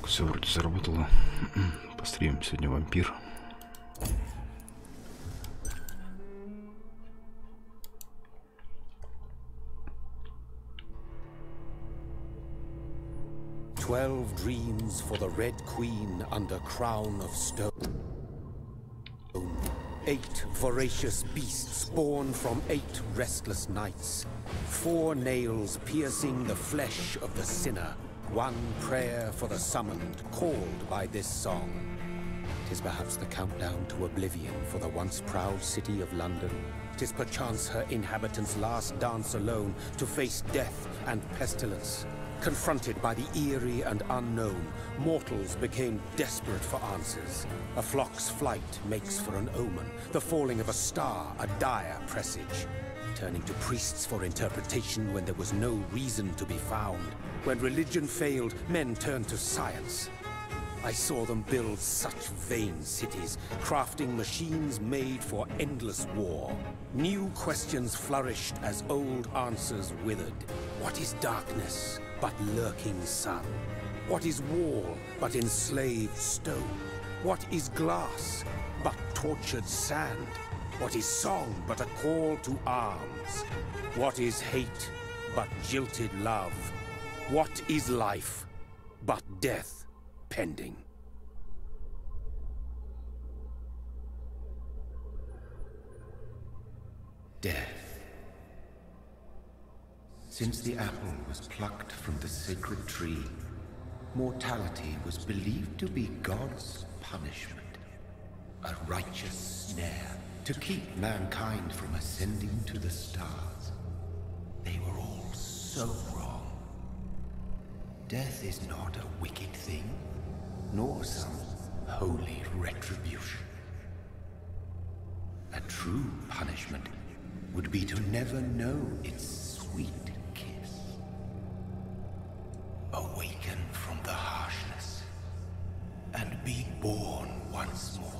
Все вроде заработало. Постримим сегодня вампир. "12 dreams for the Red Queen under crown of stone. 8 voracious beasts born from 8 restless nights. 4 nails piercing the flesh of the sinner. 1 prayer for the summoned, called by this song. 'Tis perhaps the countdown to oblivion for the once proud city of London. 'Tis perchance her inhabitants' last dance alone to face death and pestilence. Confronted by the eerie and unknown, mortals became desperate for answers. A flock's flight makes for an omen, the falling of a star a dire presage. Turning to priests for interpretation when there was no reason to be found. When religion failed, men turned to science. I saw them build such vain cities, crafting machines made for endless war. New questions flourished as old answers withered. What is darkness but lurking sun? What is wall but enslaved stone? What is glass but tortured sand? What is song but a call to arms? What is hate but jilted love? What is life but death pending? Death. Since the apple was plucked from the sacred tree, mortality was believed to be God's punishment, a righteous snare to keep mankind from ascending to the stars. They were all so wrong. Death is not a wicked thing, nor some holy retribution. A true punishment would be to never know its sweet kiss. Awaken from the harshness and be born once more.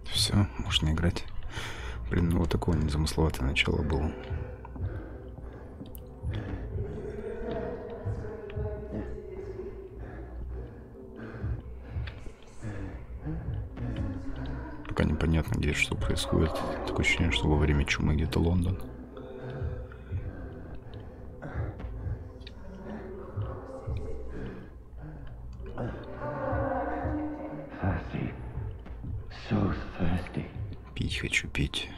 Все, можно играть. Блин, ну вот такое незамысловатое начало было. Пока непонятно, где что происходит. Такое ощущение, что во время чумы где-то Лондон. Пить хочу, пить.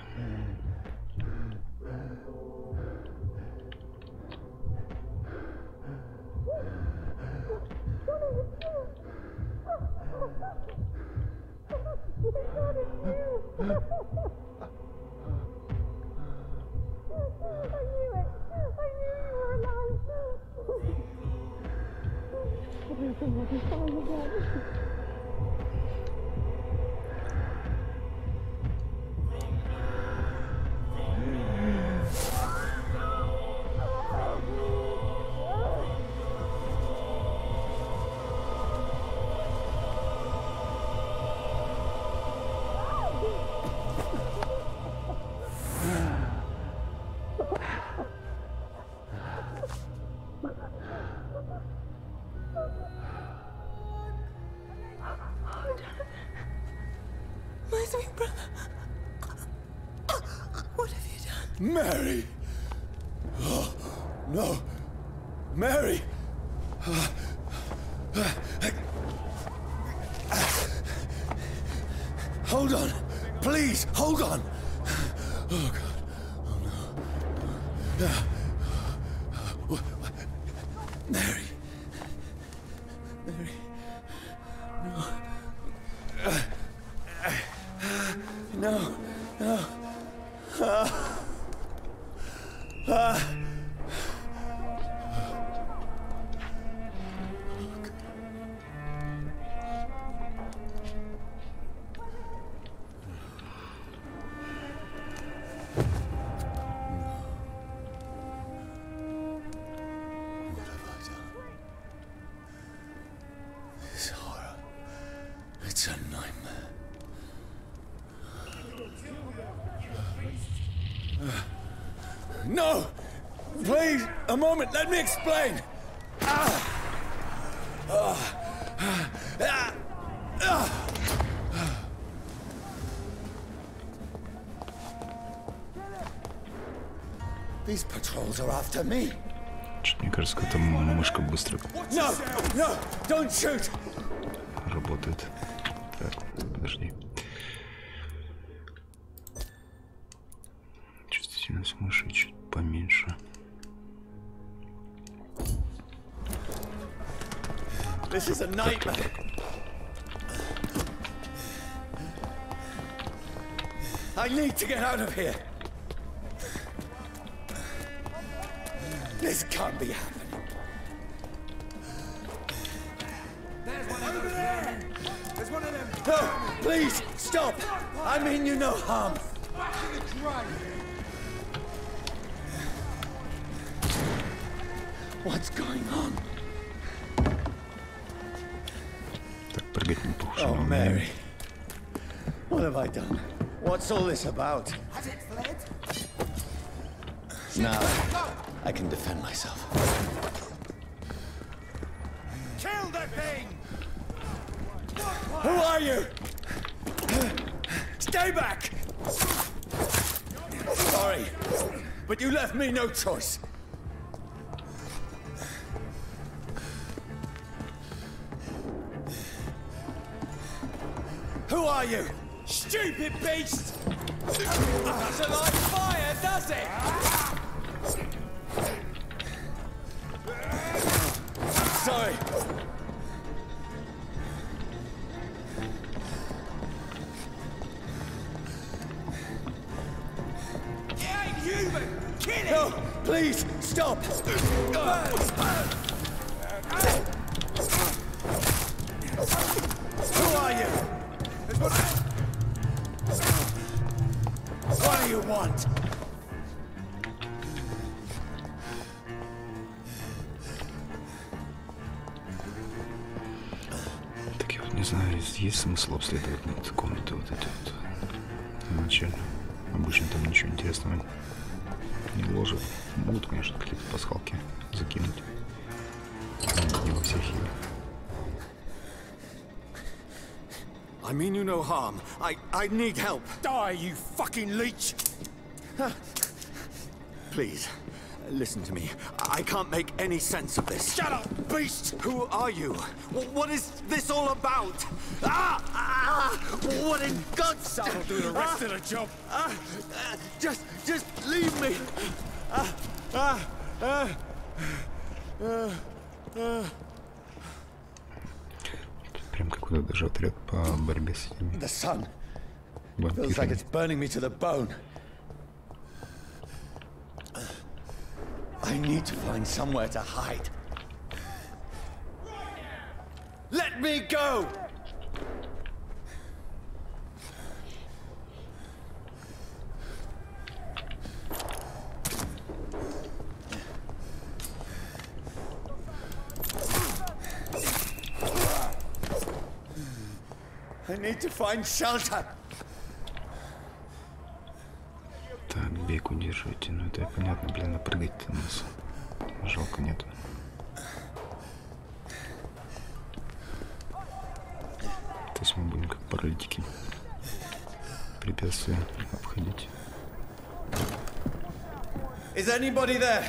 Mary! No. Mary! Hold on. Please, hold on. Oh, God. Oh, no. Mary. Mary. No. No. It's a nightmare. No! Please, a moment, let me explain! These patrols are after me. Мне кажется, как-то мышка быстро No! No! Don't shoot! работает. Так, подожди. Чувствительность мыши чуть поменьше. This is a nightmare. I need to get out of here. This can't be happening. There's one over there. There's one of them. No, please stop. I mean you no harm. What's going on? Так, прыгать не похоже. Oh, Mary. What have I done? What's all this about? Has it fled? Now, I can defend myself. Kill the thing! Who are you? Stay back! Sorry, but you left me no choice. Who are you? Stupid beast! Doesn't like fire, does it? Sorry. It ain't human! Kill it! No, please, stop! Who are you? What do you want? Так я вот не знаю, есть смысл обследовать эти комнаты вот эти вот вначале. Обычно там ничего интересного не вложат. Могут, конечно, какие-то пасхалки закинуть. Не во всех их. I mean you no harm. I need help. Die, you fucking leech! Please, listen to me. I can't make any sense of this. Shut up, beast! Who are you? What is this all about? What in God's sake? I'll do the rest of the job. Just leave me. Прям какой-то даже отряд по борьбе с этими The sun feels like вампирами. it's burning me to the bone. I need to find somewhere to hide. Let me go! I need to find shelter. Так, бег удерживайте. Ну это понятно, блин, а прыгать-то у нас жалко нету. То есть мы будем как паралитики препятствия обходить. Is anybody there?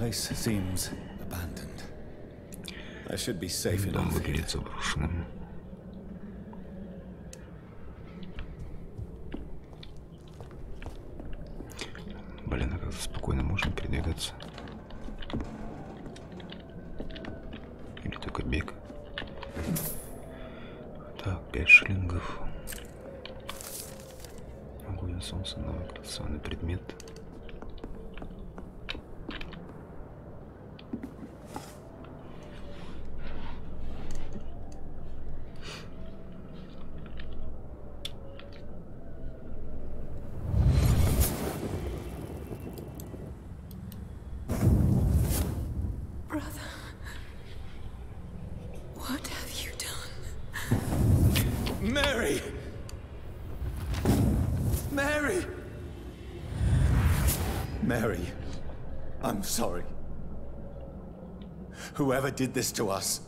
place seems abandoned. I should be safe Дом enough. выглядит заброшенным. Блин, а как-то спокойно можно передвигаться. Или только бег. Так, 5 шиллингов. Огонь на солнце, новый коллекционный предмет. Mary! Mary! Mary, I'm sorry. Whoever did this to us,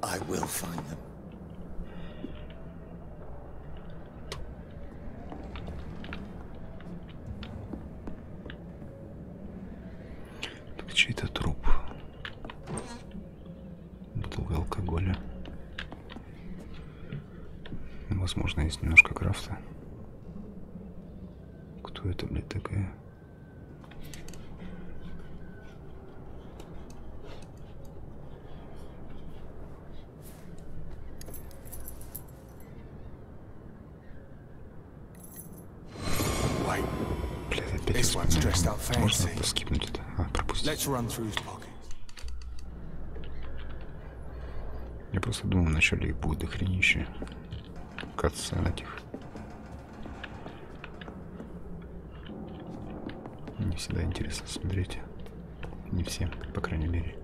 I will find them. Чей-то труп. Бутылка алкоголя. Возможно, есть немножко крафта. Кто это, блядь, такая? Блядь, опять вспоминаю. Можно поскипнуть это? А, пропустить. Я просто думал, вначале их будет дохренище. Катсцен этих. Не всегда интересно смотреть. Не всем, по крайней мере.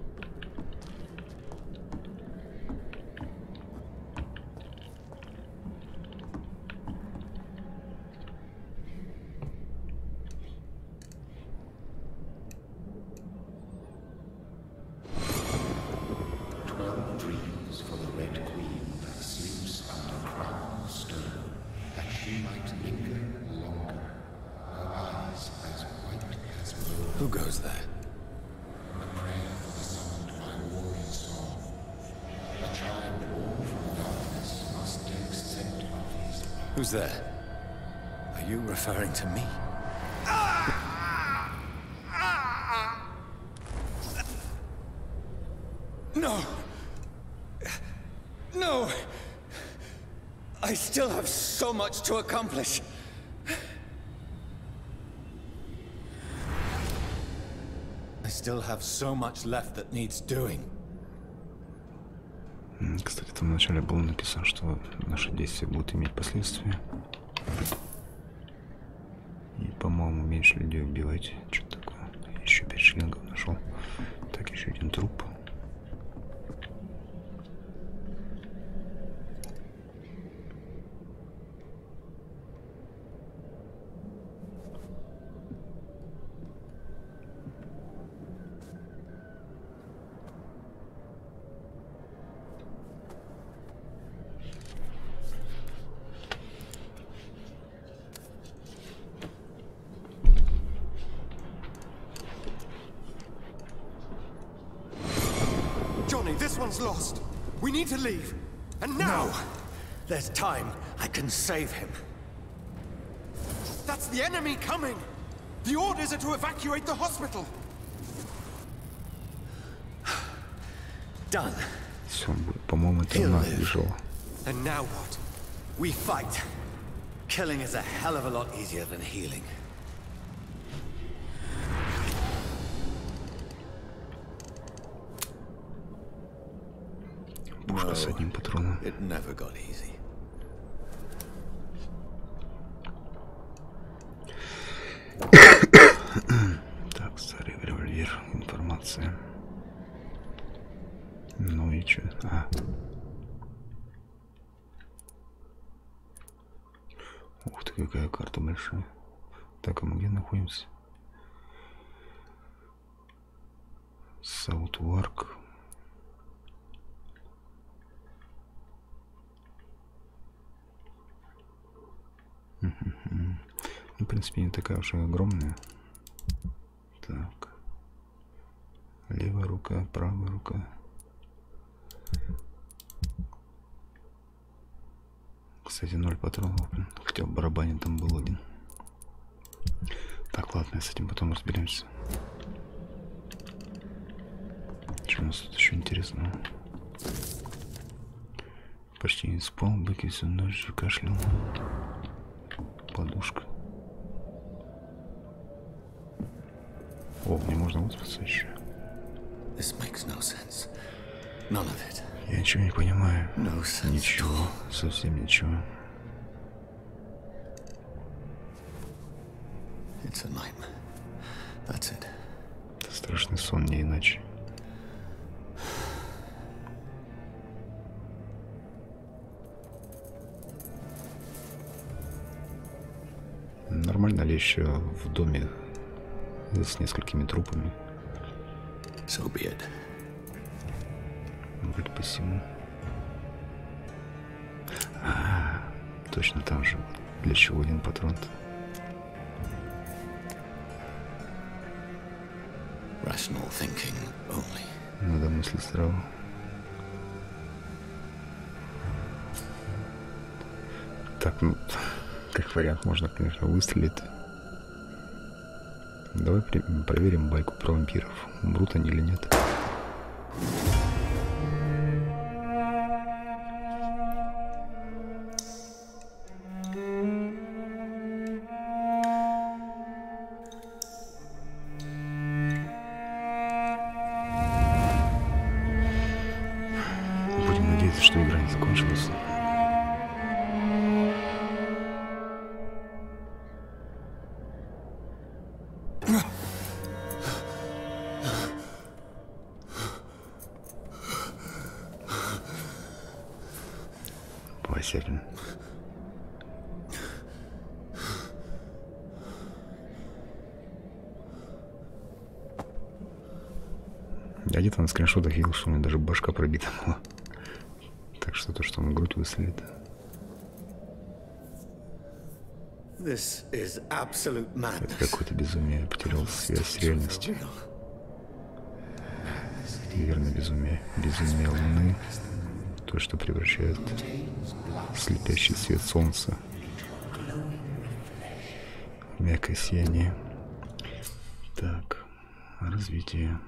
Who goes there? Who's there? Are you referring to me? No! No! I still have so much to accomplish. I still have so much left that needs doing. Кстати, там вначале было написано, что наши действия будут иметь последствия. И, по-моему, меньше людей убивать. Что-то такое. Еще 5 шиллингов нашел. Так, еще один труп. This one's lost. We need to leave. And now! No. There's time. I can save him. That's the enemy coming! The orders are to evacuate the hospital. Done. Все, по-моему, это она бежала. And now what? We fight. Killing is a hell of a lot easier than healing. Пушка с одним патроном. It never got easy. Так, старый револьвер, информация. Ну и чё? Ух ты, какая карта большая. Так, а мы где находимся? Саутварк. Ну, в принципе, не такая уж и огромная. Так. рука, правая рука. Кстати, 0 патронов, блин. Хотя в барабане там был 1. Так, ладно, с этим потом разберемся. Что у нас тут еще интересного? Почти не спал, быки всю ночь кашлял. Подушка. О, мне можно выспаться еще. Я ничего не понимаю. Ничего, совсем ничего. Это страшный сон, не иначе. Нормально ли еще в доме с несколькими трупами? Вроде по всему. Точно там же. Для чего 1 патрон-то? Надо мыслить здраво. Так, ну, как вариант, можно, конечно, выстрелить. Давай проверим байку про вампиров. Умрут они или нет. Будем надеяться, что игра не закончилась. Василин. Я где-то на скриншотах видел, что у меня даже башка пробита была. Так что то, что он грудь выстрелит. Это какое-то безумие. Я потерял связь с реальностью. Верно, безумие. Безумие Луны. То, что превращает слепящий свет солнца в мягкое сияние. Так, развитие.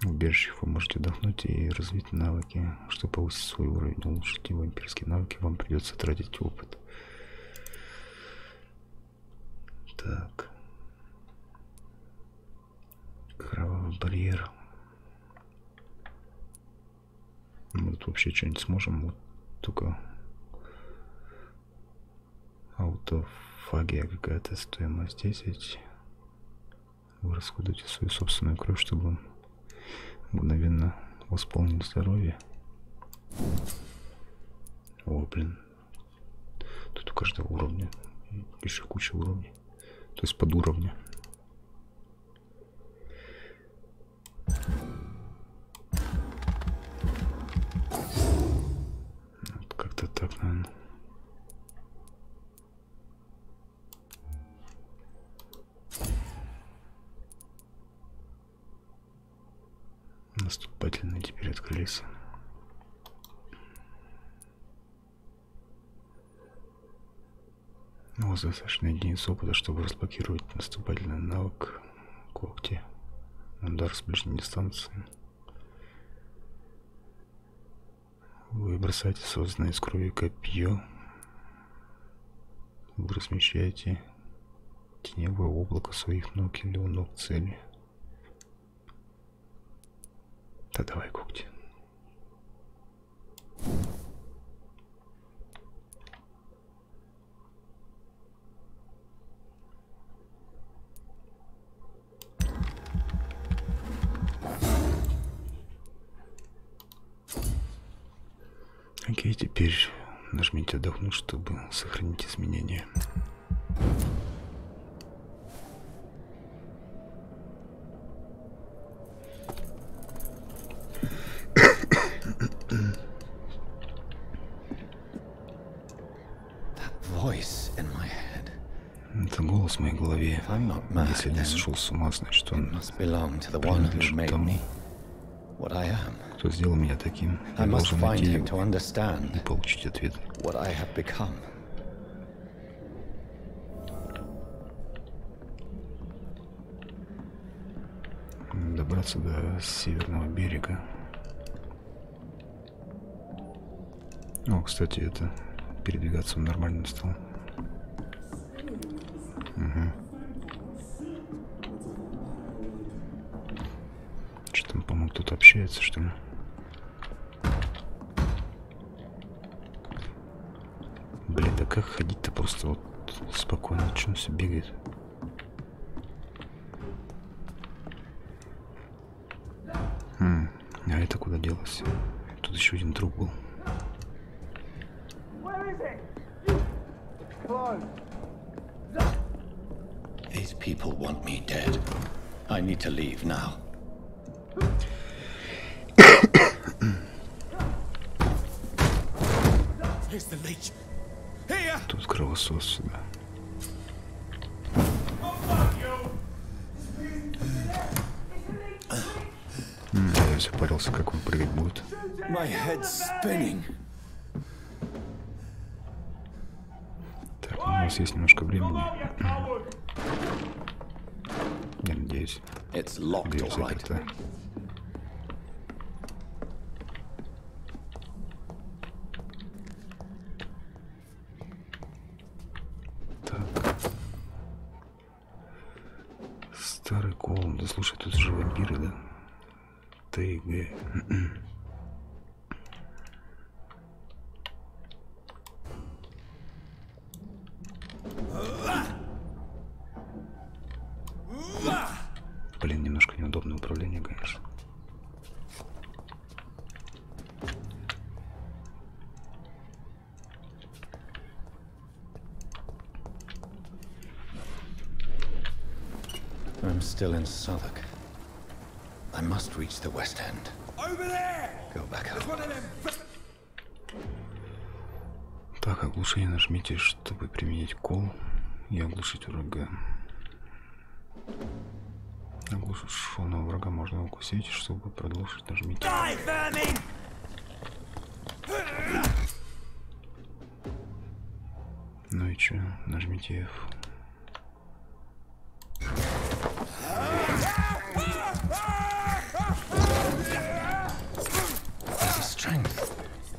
В убежищах вы можете отдохнуть и развить навыки. Чтобы повысить свой уровень, улучшить вампирские навыки, вам придется тратить опыт. Так. Кровавый барьер. Мы тут вообще что-нибудь сможем, вот только аутофагия какая-то, стоимость 10. Вы расходуете свою собственную кровь, чтобы мгновенно восполнить здоровье. О, блин. Тут у каждого уровня еще куча уровней. То есть под уровня. Вот как-то так, наверное. Наступательные теперь открылись. У вас достаточно единиц опыта, чтобы разблокировать наступательный навык когти. Удар с ближней дистанции. Вы бросаете созданное из крови копье. Вы размещаете теневое облако своих ног или у ног цели. Да давай когти. Окей, теперь нажмите отдохнуть, чтобы сохранить изменения. Это голос в моей голове. Если не сошел с ума, значит он принадлежит тому, кто сделал меня таким. Я должен найти его и получить ответ. Добраться до северного берега. О, кстати, это передвигаться он нормально стал. Угу. Что там, по-моему, кто-то общается, что ли? Блин, да как ходить-то просто вот спокойно? Что он все бегает? А это куда делось? Тут еще один труп был. These people want me dead. I need to leave now. Here's the leech. Here. Тут кровосос сюда. Я все парился, как он прыгать будет. My head's spinning. Так, у нас есть немножко времени. Я надеюсь. Дверь заперта. Так. Старый колон. Да слушай, тут же вампиры, да? ТГ. Блин, немножко неудобное управление, конечно. I'm still in Southwark. I must reach the West End. Over there. Go back home. Так, оглушение нажмите, чтобы применить кол и оглушить врага. Оглушенного врага можно укусить, чтобы продолжить нажмите. Ну и чё, нажмите F.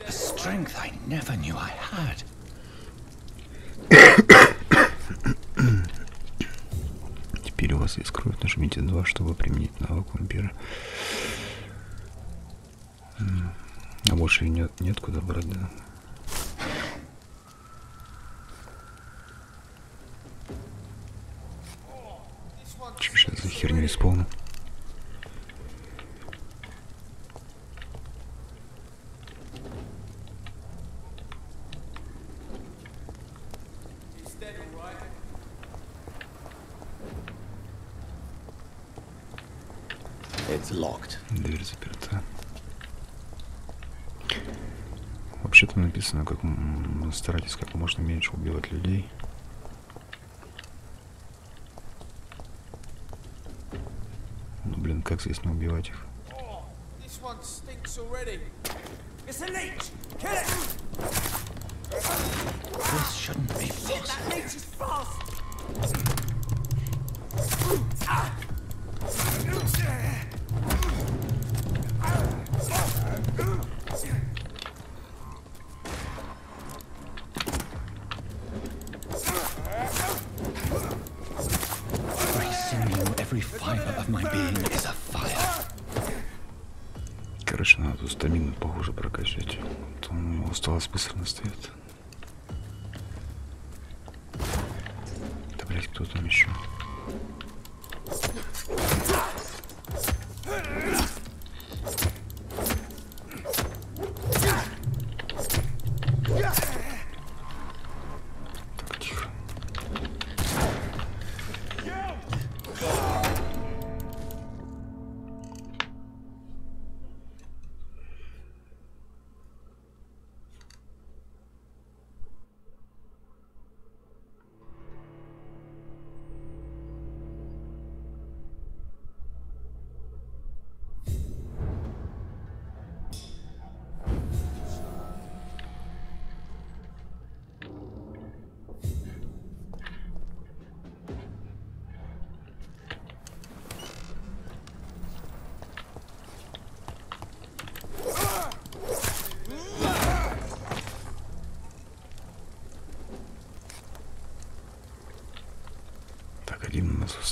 A strength I never knew I had. Теперь у вас есть кровь, нажмите 2, чтобы применить навык вампира. А больше нет куда брать, да? Что сейчас за херню исполню? Дверь заперта. Вообще-то написано, как старайтесь как можно меньше убивать людей. Ну блин, как здесь не убивать их? This shouldn't be possible. Every fiber of my being is a fire. Короче, надо тут стамину, похоже, прокачать. То у него усталость быстро настает. Да, блять, кто там еще? Так, тихо.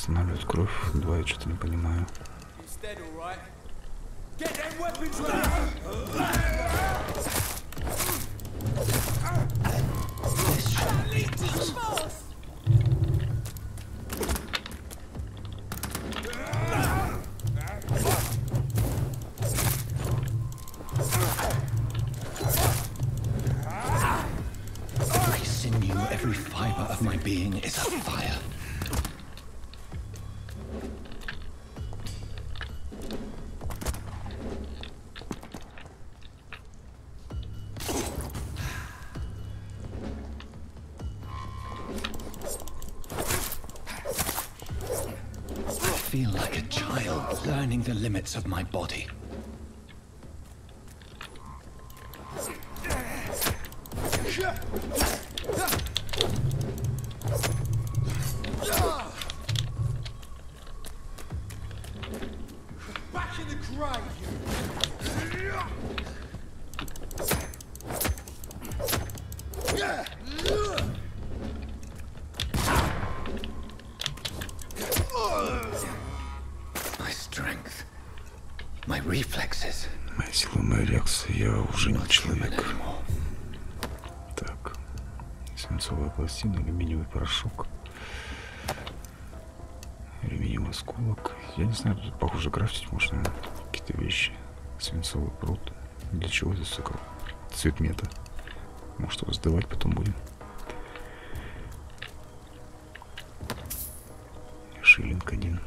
Восстанавливает кровь, двое, что-то не понимаю. Every sinew, every fiber of my being is a fire. I feel like a child learning the limits of my body. Back in the grave, My strength, my reflexes. Моя сила, моя реакция, я уже не человек. Так, свинцовая пластина, алюминиевый порошок, алюминиевый осколок. Я не знаю, тут похоже крафтить можно какие-то вещи. Свинцовый пруд. Для чего здесь такой цвет мета? Может его сдавать потом будем. Шиллинг один.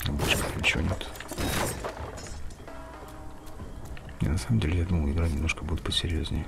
Больше ничего нет. Не, на самом деле, я думал, игра немножко будет посерьезнее.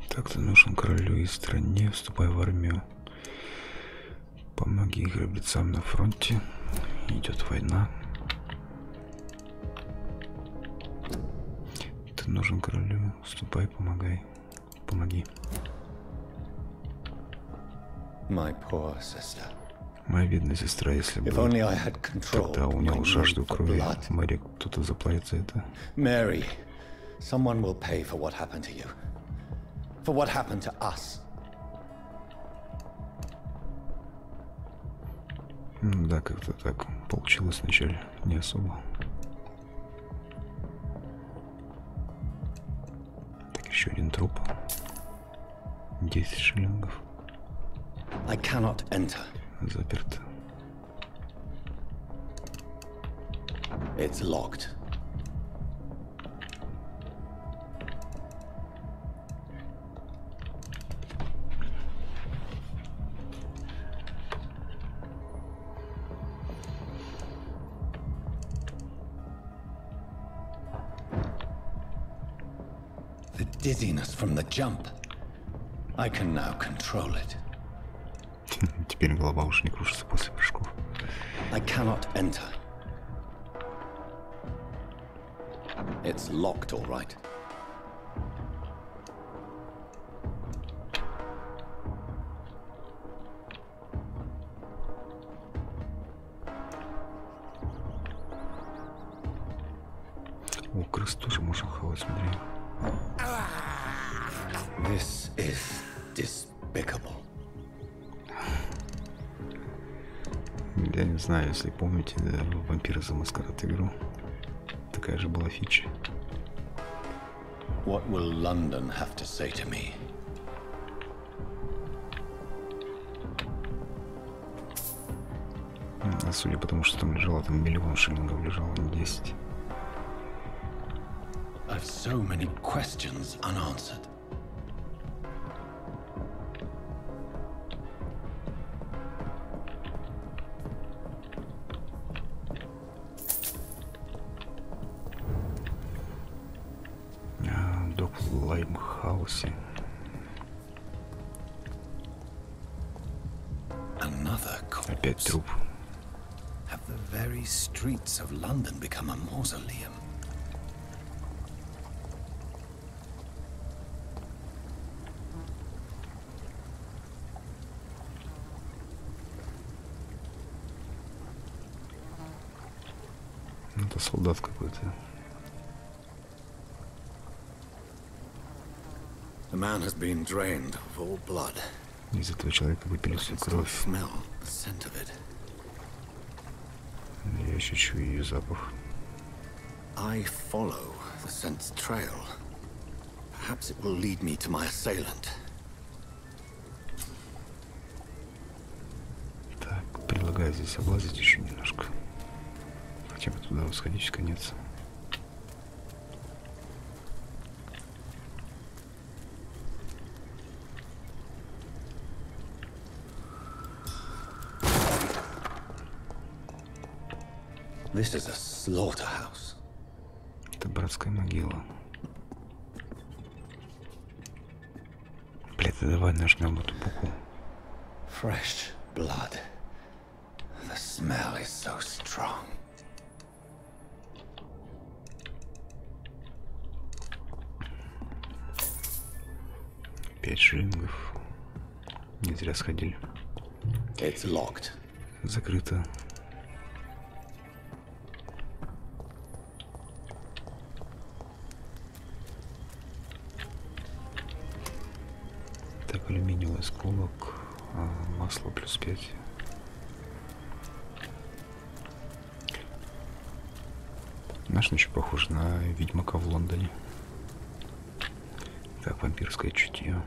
Так, ты нужен королю и стране, вступай в армию. Помоги храбрецам на фронте. Идет война. Ты нужен королю, вступай, помогай. Помоги. My poor sister. Моя бедная сестра, если бы тогда унял жажду крови, Мэри, кто-то заплатит за это. Mary, someone will pay for what happened to you. For what happened to us. Ну да, как-то так получилось вначале, не особо. Так, еще один труп. 10 шиллингов. I cannot enter. Заперто. It's locked. The dizziness from the jump. I can now control it. Теперь голова уже не кружится после прыжков. I cannot enter. It's locked, all right. О, крыс тоже можно хавать, смотри. This is despicable. Я не знаю, если помните, да, Вампиры за Маскарад игру. Такая же была фича. What will London have to say to me? А судя по тому, что там лежало, там миллион шиллингов лежало, не 10. I've so many questions unanswered. полосе. Опять труп. Have the very streets of London become a mausoleum? Это солдат какой-то. The man has been drained of all blood. Из этого человека выпили всю кровь. Smell the scent of it. Я еще чую ее запах. I follow the scent's trail. Perhaps it will lead me to my assailant. Так, предлагаю здесь облазить еще немножко. Хотя бы туда сходить в конец. This is a slaughterhouse. Это братская могила. Блядь, давай нажмем эту букву. Fresh blood. The smell is so strong. Пять шиллингов. Не зря сходили. It's locked. Закрыто. Так, алюминиевый осколок, масло плюс 5. Наш ничего похож на Ведьмака в Лондоне. Так, вампирское чутье.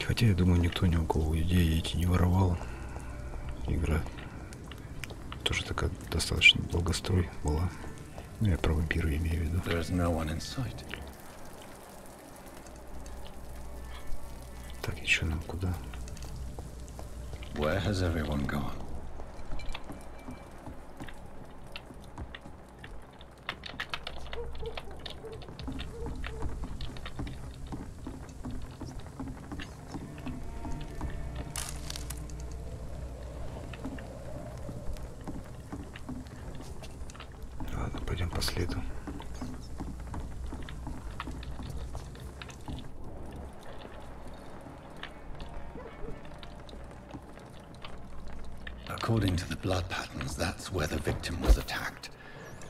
Хотя, я думаю, никто ни у кого идеи эти не воровал. Игра тоже такая достаточно долгострой была. Ну, я про вампира имею в виду. Так, еще нам куда? Where has everyone gone? Ладно, пойдем по следу. According to the blood patterns, that's where the victim was attacked.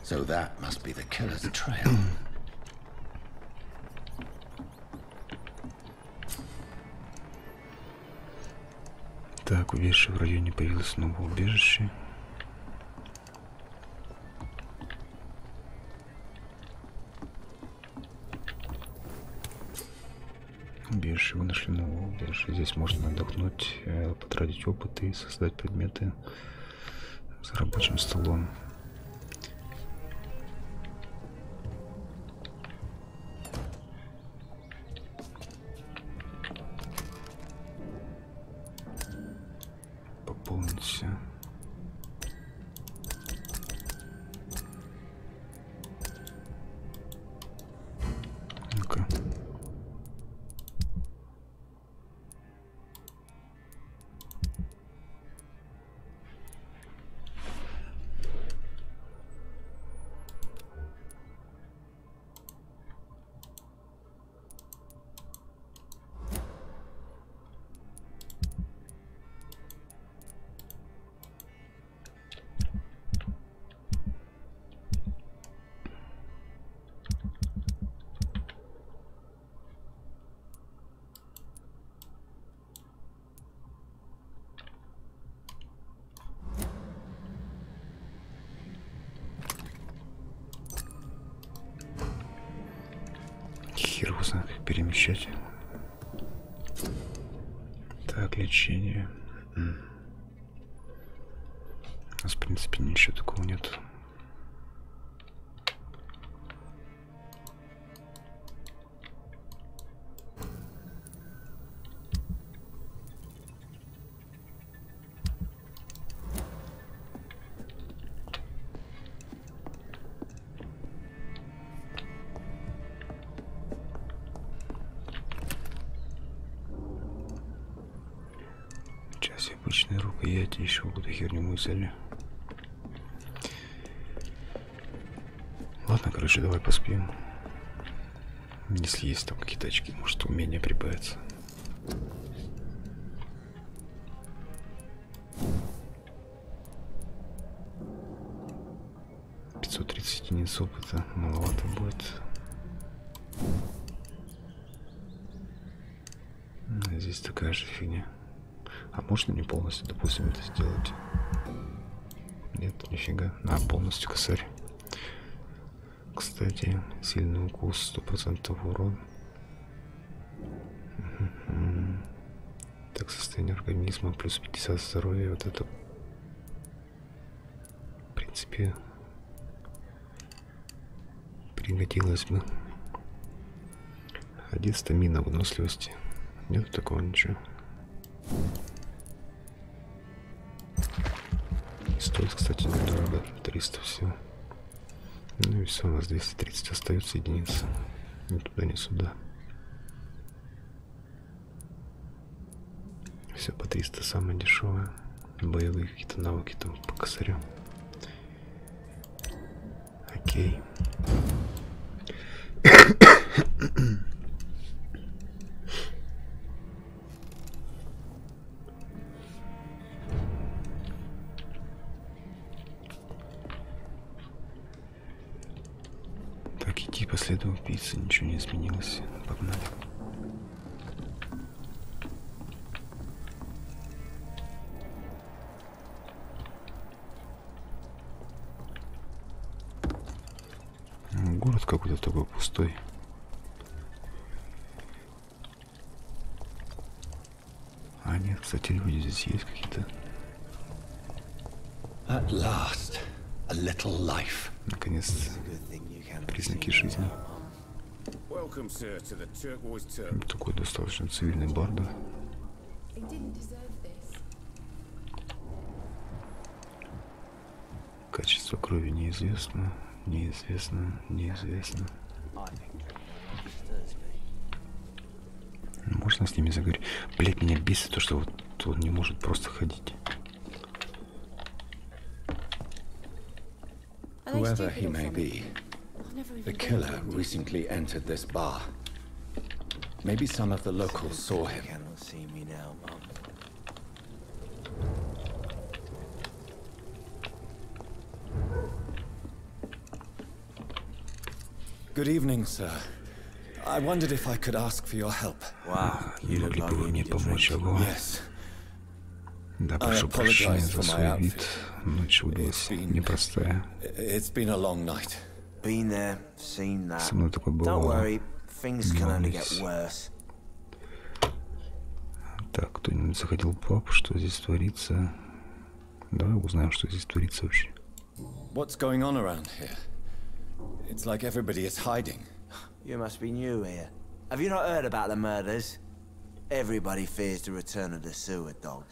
So that must be the killer's trail. Так, увидишь, в районе появилось новое убежище. Убежище, вы нашли новое убежище. Здесь можно отдохнуть, потратить опыт и создать предметы за рабочим столом. Пополнить все. Ну-ка. Хер его знает, как перемещать. Так, лечение. У нас, в принципе, ничего такого нет. обычные рукояти, еще какую-то херню мы взяли. Ладно, короче, давай поспим. Если есть там какие-то очки, может умение прибавится. Единиц опыта маловато будет. Здесь такая же фигня. А можно не полностью, допустим, это сделать? Нет, нифига. Полностью косарь. Кстати, сильный укус, 100% урон. Так, состояние организма плюс 50 здоровья. Вот это, в принципе, пригодилось бы. 1 стамина выносливости. Нет такого ничего. Стоит, кстати, недорого. 300 всего. Ну и все, у нас 230 остается единиц. Ни туда, ни сюда. Все по 300 самое дешевое. Боевые какие-то навыки там по косарю. Окей. Так, идти по следу убийцы, ничего не изменилось. Погнали. Город какой-то такой пустой. А нет, кстати, люди здесь есть какие-то. At last, a little life. Наконец, признаки жизни. Такой достаточно цивильный бардак. Качество крови неизвестно. Неизвестно, неизвестно. Можно с ними заговорить? Блять, меня бесит то, что вот он не может просто ходить. Whoever he may be, the killer recently entered this bar. Maybe some of the locals saw him. Good evening, sir. I wondered if I could ask for your help. Wow, you look like you need a drink. Yes. Да, прошу прощения за свой вид. Ночь выдалась непростая. It's been a long night. Been there, seen that. Со мной такое Don't бывало. worry, things can only get worse. Так, кто-нибудь заходил в паб, что здесь творится? Давай узнаем, что здесь творится вообще. What's going on around here? It's like everybody is hiding. You must be new here. Have you not heard about the murders? Everybody fears the return of the sewer dog.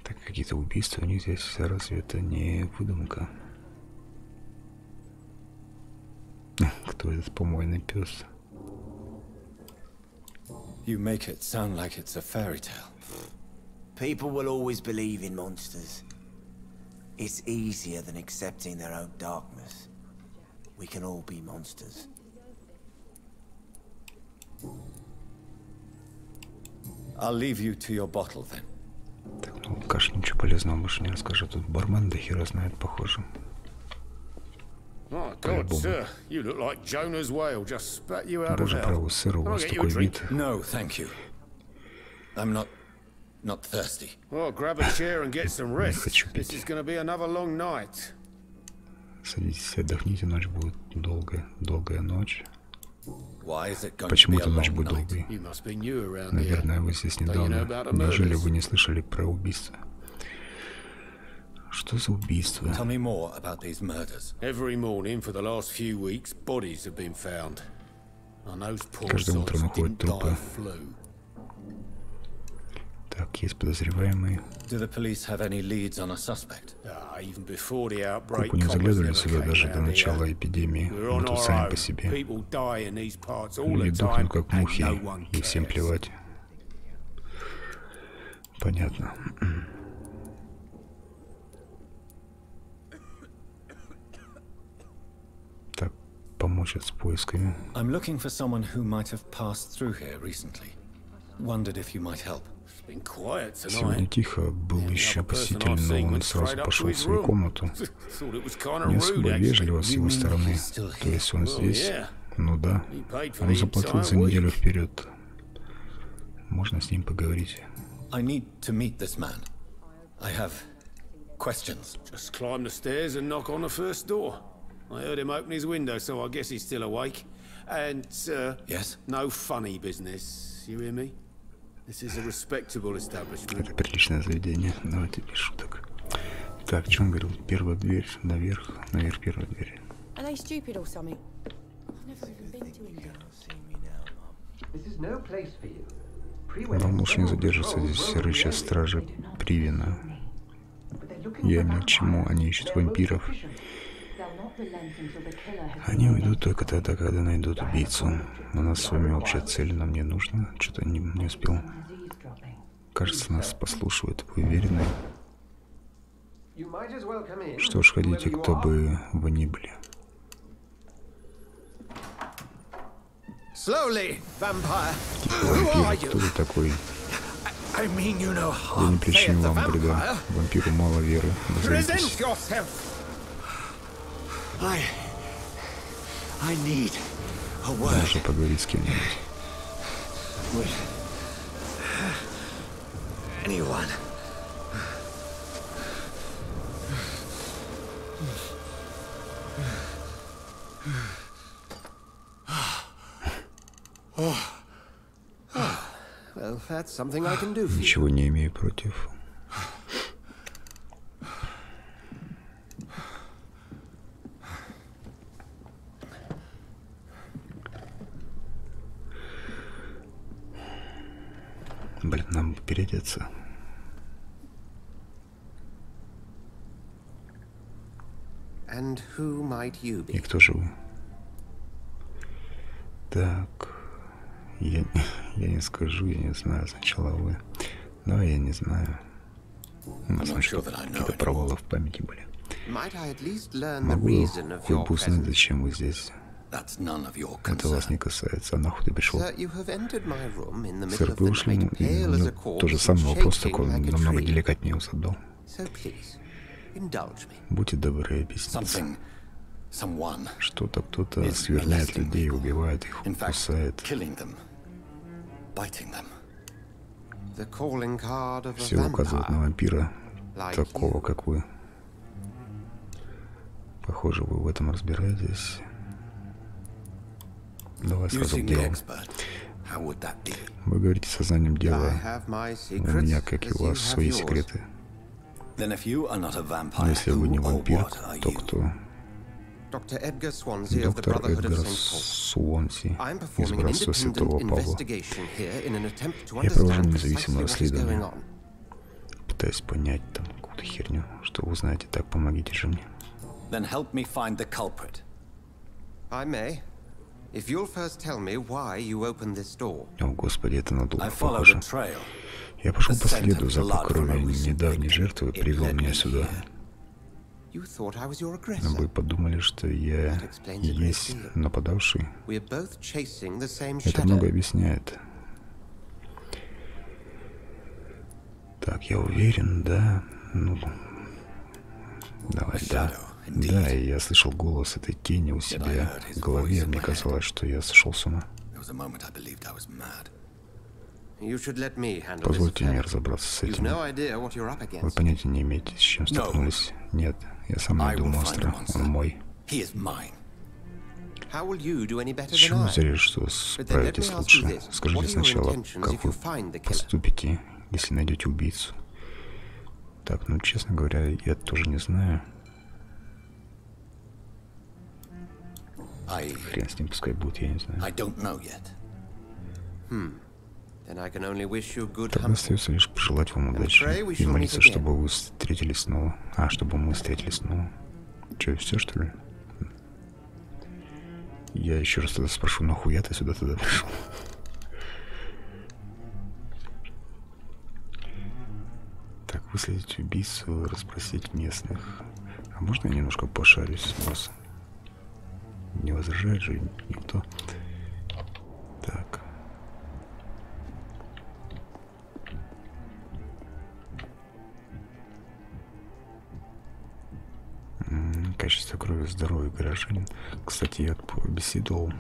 Так, какие-то убийства у них здесь, разве это не выдумка? Кто этот помойный пес? You make it sound like it's a fairy tale. People will always believe in monsters. It's easier than accepting their own darkness. We can all be monsters. I'll leave you to your bottle then. Так, ну, Каш ничего полезного больше не расскажет. Тут бармен до хера знает, похоже. Bоже, правый сыр, у вас такой вид. No, thank you. I'm not thirsty. Well, grab a chair and get some rest. хочу This is going to be another long night. Садитесь, отдохните, ночь будет долгая ночь. Why is it going to be Почему a эта ночь long будет night? долгой? You must be new around here. Наверное, вы здесь недавно. Неужели вы не слышали про убийство? Что за убийство? Tell me more about these murders. Every morning for the last few weeks, bodies have been found. And those poor Каждое утро souls находят didn't die трупы. of flu. Так, есть подозреваемые. Do the police have any leads on a suspect? Even before the outbreak, Копы не заглядывали coppers сюда never даже came до out начала here. эпидемии. We're Мы on тут our сами own. по себе. People die in these parts all Люди the дохнут time, как and мухи, no one и всем cares. плевать. Понятно. Так, помочь с поисками. I'm looking for someone who might have passed through here recently. Wondered if you might help. Сегодня тихо, был еще посетитель, но он сразу пошел в свою комнату. Не особо вежливо с его стороны. То есть он здесь? Ну да. Он заплатил за неделю вперед. Можно с ним поговорить. I need to meet this man. I have questions. Just climb the stairs and knock on the first door. I heard him open his window, so I guess he's still awake. And, yes? No funny business. You hear me? This is a respectable establishment. Это приличное заведение. Давайте без шуток. Так, что он говорил? Первая дверь наверх. Наверх первая дверь. Нам лучше не задерживаться здесь, рычат стражи Привина. Я имею к чему, они ищут вампиров. Они уйдут только тогда, когда найдут убийцу. У нас с вами общая цель, нам не нужно. Что-то не успел. Кажется, нас послушивают. Вы уверены? Что ж, ходите, кто бы вы ни были. Slowly, vampire. Вампир, кто ты такой? Я не причиню вам вреда. Вампиру мало веры. Назовитесь. Нужно поговорить с кем-нибудь. Ничего не имею против. Блин, нам переодеться. И кто же вы? Так, я не скажу, я не знаю. Сначала вы. Да, я не знаю. У нас какие-то провалы в памяти были. Могу хоть бы узнать, зачем вы здесь? Это вас не касается. А нахуй ты пришел? Сэр, вы ушли, ну, то же самое вопрос, только он намного деликатнее его задал. Будьте добры, объясните. Что-то кто-то сверляет людей, убивает их, кусает. Все указывает на вампира, такого, как вы. Похоже, вы в этом разбираетесь. Давай сразу к делу. Вы говорите сознанием дела. У меня, как и у вас, свои секреты. Но если вы не вампир, то кто? Доктор Эдгар Суонси из Братства Святого Павла. Я провожу независимое расследование. Пытаюсь понять там какую-то херню. Что вы знаете, так помогите же мне. О, Господи, это надолго похоже. Я пошел по следу, запах крови недавней жертвы привел меня сюда. Вы подумали, что я есть нападавший? Это много объясняет. Так, я уверен, да? Ну, давай, да. Да, и я слышал голос этой тени у себя в голове. Мне казалось, что я сошел с ума. Позвольте мне разобраться с этим. Вы понятия не имеете, с чем столкнулись? Нет, я сам найду монстра. Он мой. С чего вы взяли, что справитесь лучше? Скажите сначала, как вы поступите, если найдете убийцу. Так, ну, честно говоря, я тоже не знаю. Хрен с ним, пускай будет, я не знаю. Тогда остается лишь пожелать вам удачи и молиться, чтобы вы встретились снова. А, чтобы мы встретились снова. Че, все, что ли? Я еще раз тогда спрошу, нахуя ты сюда тогда пришел? выследить убийцу, расспросить местных. А можно я немножко пошарюсь, босс? Не возражает же никто. Так. Качество крови, здоровье гражданин. Кстати, я беседовал.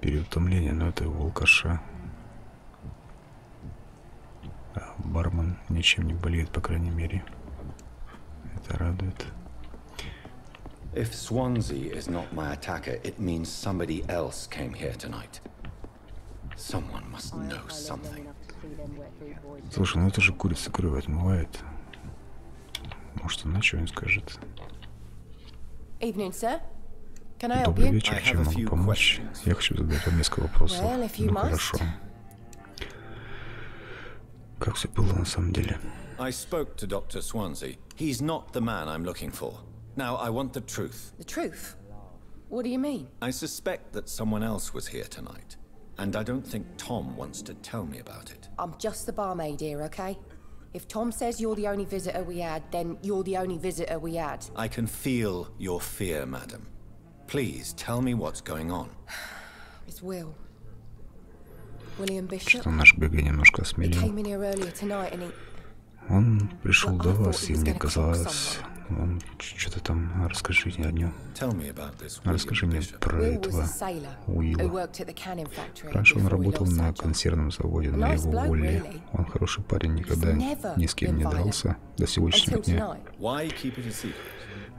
Переутомление, но это у алкаша. А бармен ничем не болеет, по крайней мере. Это радует. If Swansea is not my attacker, it means somebody else came here tonight. Someone must know something. Слушай, ну это же курица кровь отмывает. Может, она что-нибудь скажет. Добрый вечер, чем могу помочь? Я хочу задать вам несколько вопросов. Ну хорошо. Как все было на самом деле? I spoke to Dr. Swansea. He's not the man I'm looking for. Now I want the truth. The truth? What do you mean? I suspect that someone else was here tonight, and I don't think Tom wants to tell me about it. I'm just the barmaid here, okay? If Tom says you're the only visitor we had, then you're the only visitor we had. I can feel your fear, madam. Please tell me what's going on. It's Will. William Bishop. Что наш БГ немножко He осмелел. came in here earlier tonight and he... Он пришел до вас, и мне казалось, он что-то там, расскажите о нем. Расскажи мне про этого Уилла. Раньше он работал на консервном заводе, но его уволили. Он хороший парень, никогда ни с кем не дрался до сегодняшнего дня.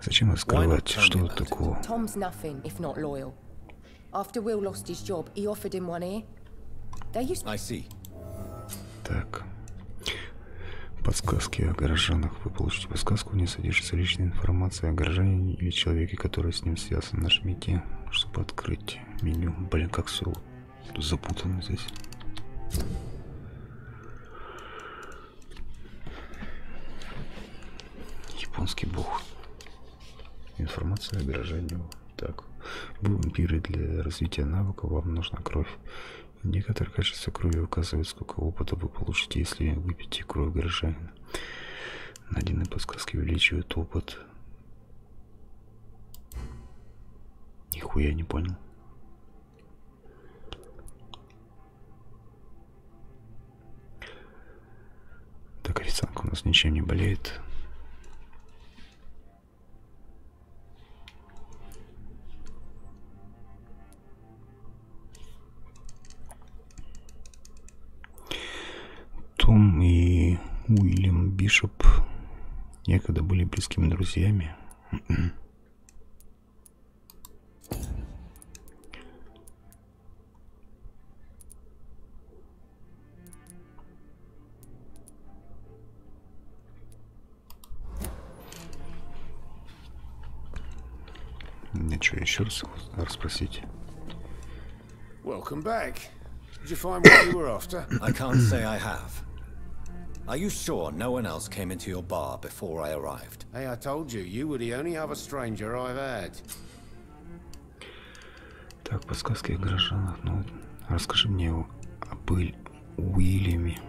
Зачем скрывать, что тут такого? Так. Подсказки о горожанах. Вы получите подсказку, не содержится личная информация о горожане или человеке, который с ним связан. Нажмите, чтобы открыть меню. Блин, как все запутано здесь. Японский бог. Информация о горожане. Так. Вы вампиры, для развития навыка вам нужна кровь. Индикатор качества крови указывает, сколько опыта вы получите, если выпьете кровь горожанина. Найденные подсказки увеличивают опыт. Нихуя не понял. Так, официантка у нас ничем не болеет. Том и Уильям Бишоп некогда были близкими друзьями. Мне что, еще раз расспросить? Welcome back. Did you find what you were after? I can't say I have. Are you sure no one else came into your bar before I arrived? Hey, I told you, you were the only other stranger I've had. Так, подсказки о горожанах. Ну, расскажи мне об Уильяме.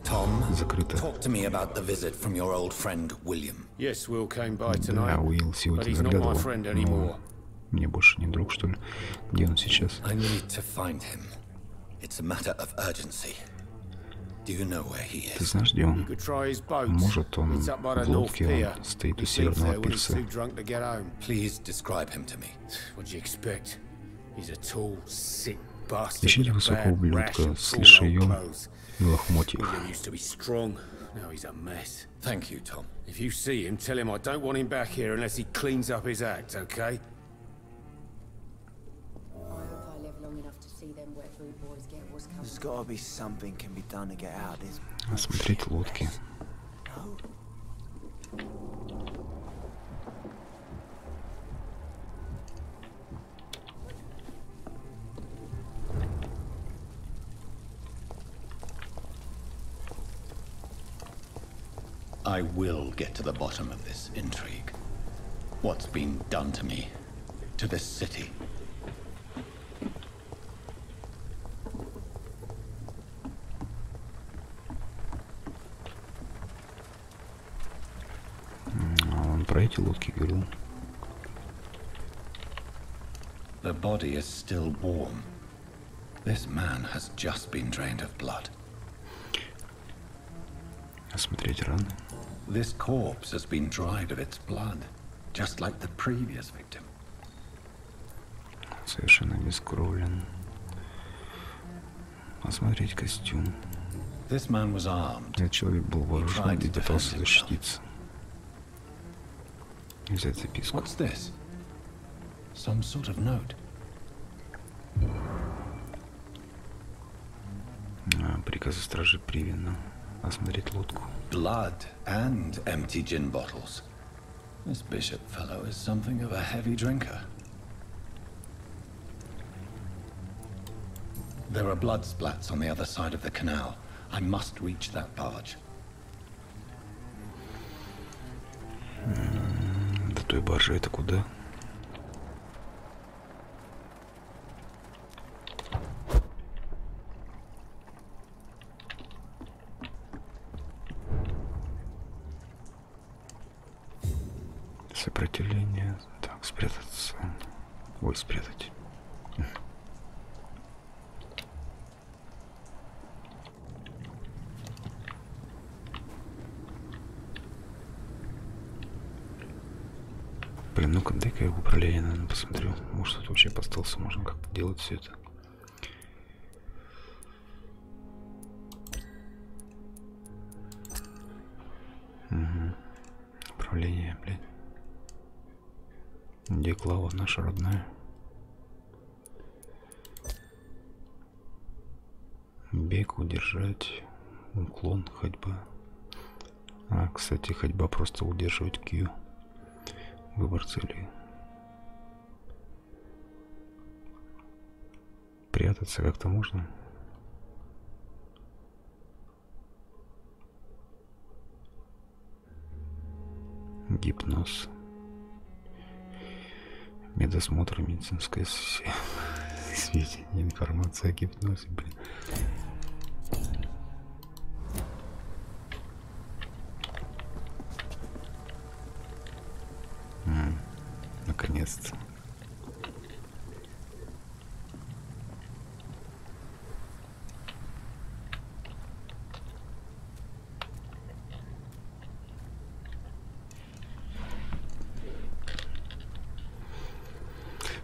Tom, закрыто. talk to me about the visit from your old friend William. Yes, Will came by tonight, Да, Уилл but сегодня he's not my заглядывал. friend anymore. Мне больше не друг, что ли? Где он сейчас? I need to find him. It's a matter of urgency. Do you know where he is? Ты знаешь, где он? Может, он It's up by the в лодке, North он стоит у He sleeps северного there when he's пирса. too drunk to get home. Please describe him to me. What'd you expect? He's a tall, sick bastard Ищите with a высокого bad rash ублюдка and с torn old лишаем clothes. и лохмотьев. William used to be strong. Now he's a mess. Thank you, Tom. If you see him, tell him I don't want him back here unless he cleans up his act, okay? There's gotta be something can be done to get out of this. Осмотреть лодки. I will get to the bottom of this intrigue. What's been done to me, to this city. эти лодки, говорил. The body is still warm. This man has just been drained of blood. Осмотреть раны. This corpse has been dried of its blood, just like the previous victim. Совершенно обескровлен. Осмотреть костюм. This man was armed. Этот человек был вооружен и пытался защититься. Взять записку. What's this? Some sort of note. Приказы стражи Привина. Осмотреть лодку. Blood and empty gin bottles. This bishop fellow is something of a heavy drinker. There are blood splats on the other side of the canal. I must reach that barge. До той баржи это куда? Сопротивление. Так, спрятаться. Ой, спрятать. Блин, ну-ка, дай-ка я в управление, наверное, посмотрю. Может, тут вообще остался, можно как-то делать все это. Угу. Управление, блядь. Где Клава, наша родная? Бег, удержать, уклон, ходьба. А, кстати, ходьба просто удерживать Q. Выбор цели. Прятаться как-то можно? Гипноз. Медосмотр, медицинское сведения, информация о гипнозе, блин. Наконец-то.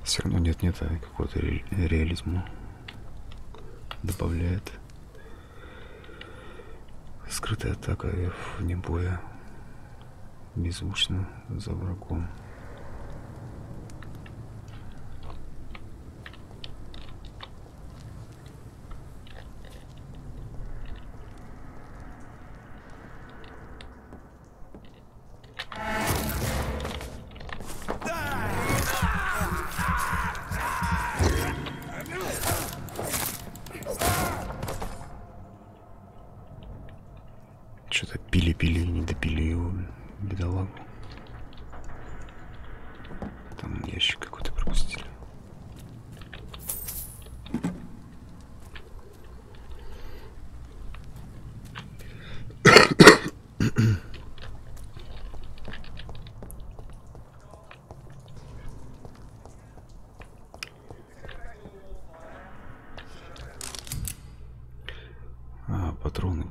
Все равно нет какого-то реализма. Добавляет. Скрытая атака вне боя. Беззвучно за врагом. Что-то пили-пили и не допили его, бедолагу. Там ящик какой-то пропустили.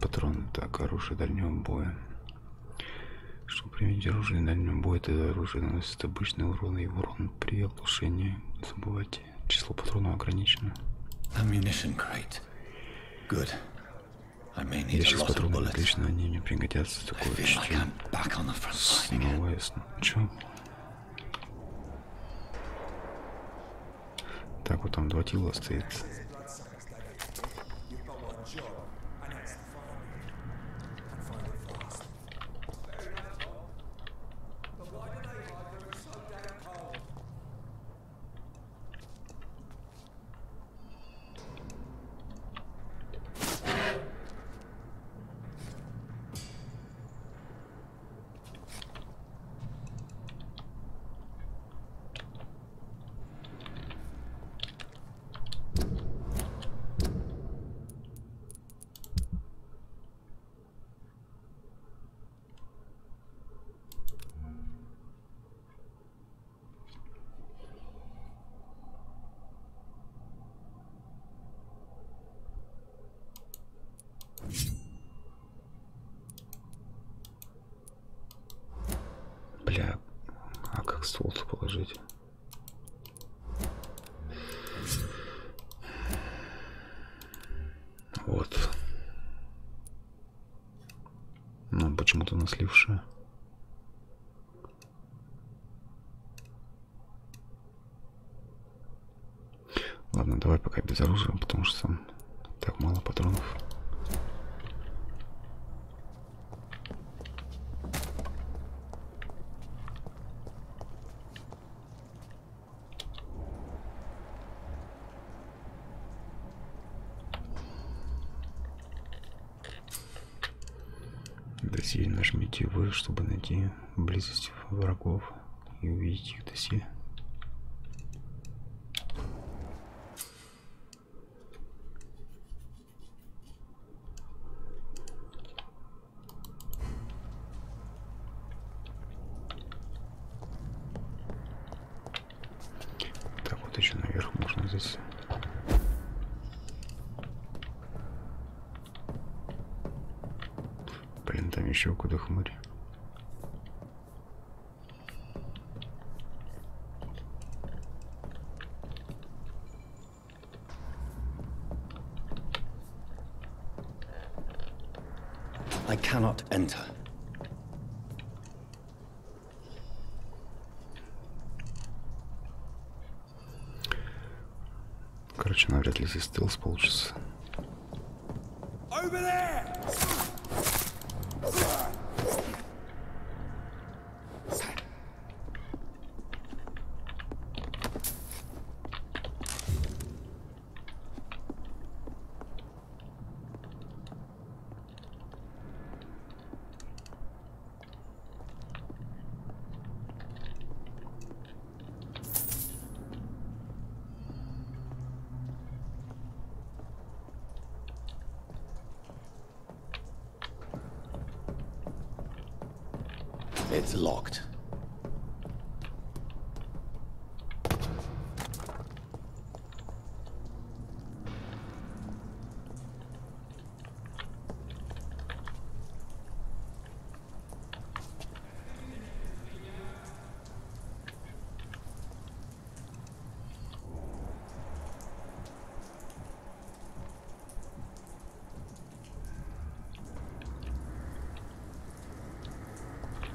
Патроны. Так, оружие дальнего боя. Чтобы применить оружие дальнего боя, это оружие наносит обычный урон и урон при оглушении. Не забывайте, число патронов ограничено. Ящик с патронами отлично, они мне пригодятся. Такое чтение. Снова ясно. Чё? Так, вот там 2 тила стоит. почему-то у нас левша. Ладно, давай пока без оружия, потому что там так мало патронов. Досье нажмите В, чтобы найти близость врагов и увидеть их досье. Так, вот еще наверх можно здесь. Блин, там еще куда хмырь. I cannot enter. Короче, навряд ли здесь стелс получится. Over there! It's locked.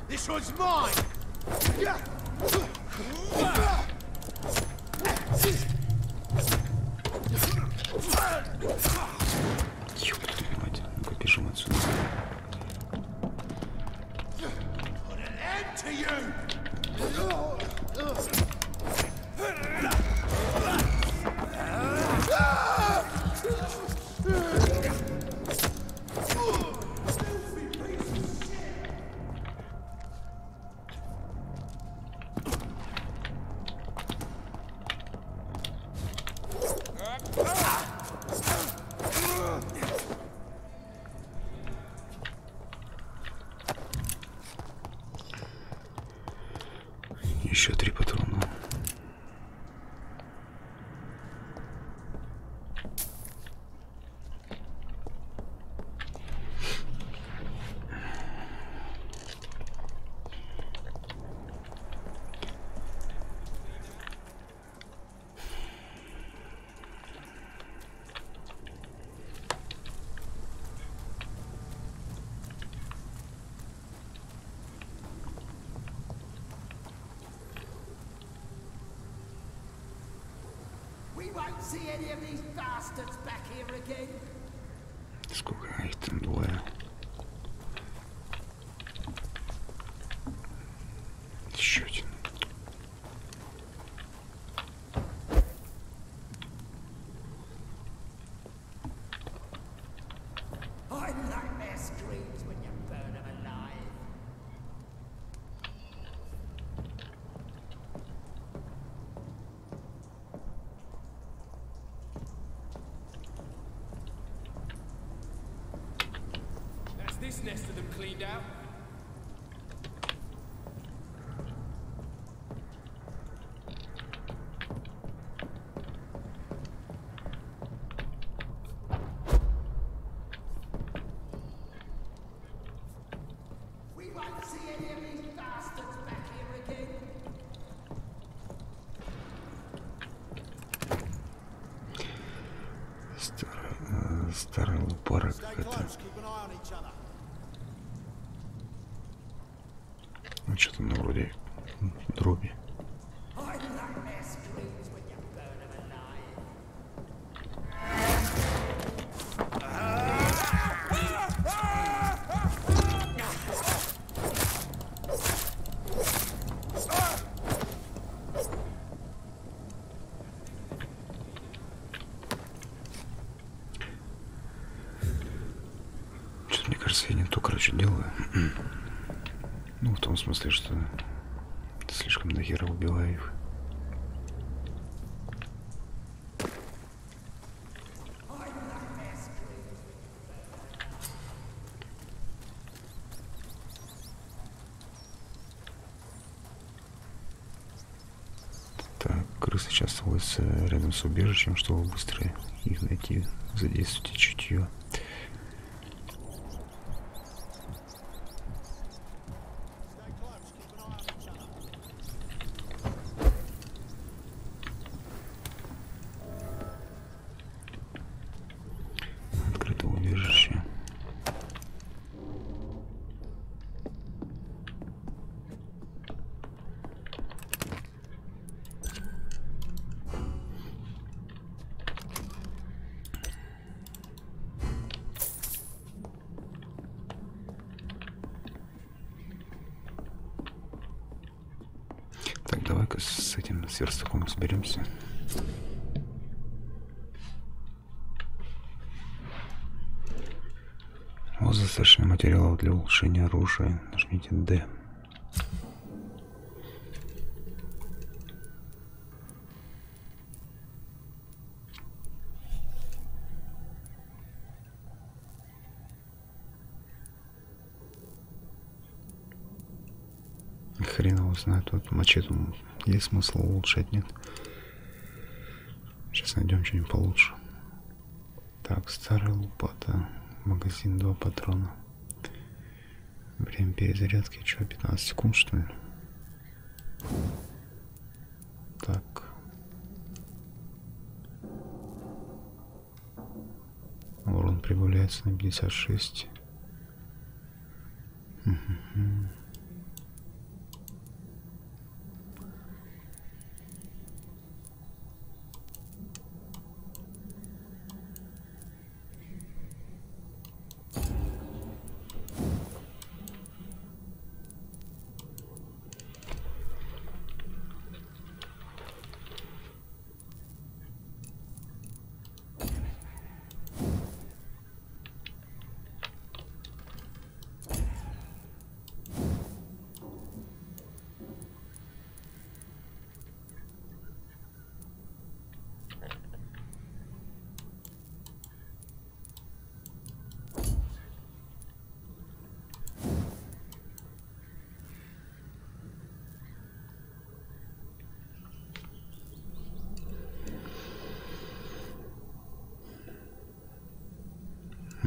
This one's mine! Ёб твою мать, ну-ка бежим отсюда. Put an end to you! Еще 3 патрона. We won't see any of these bastards back here again. Сколько их там двое? Еще один. I like their screams when you burn them alive. That's this nest of them cleaned out. We won't see any of these bastards back here again. Старая лупара Stay какая-то. close, keep an eye on each other. Ну, что-то на вроде дроби. Что-то, мне кажется, я не то, короче, делаю. Ну, в том смысле, что слишком дохера убиваю их. Так, крысы часто водятся рядом с убежищем, чтобы быстро их найти, задействовать чутье. Так, давай-ка с этим сверстаком разберемся. Вот достаточно материалов для улучшения оружия. Нажмите D. Хрен его знает, вот мачете есть смысл улучшать, нет? Сейчас найдем что-нибудь получше. Так, старая лопата, магазин 2 патрона. Время перезарядки, что, 15 секунд, что ли? Так. Урон прибавляется на 56.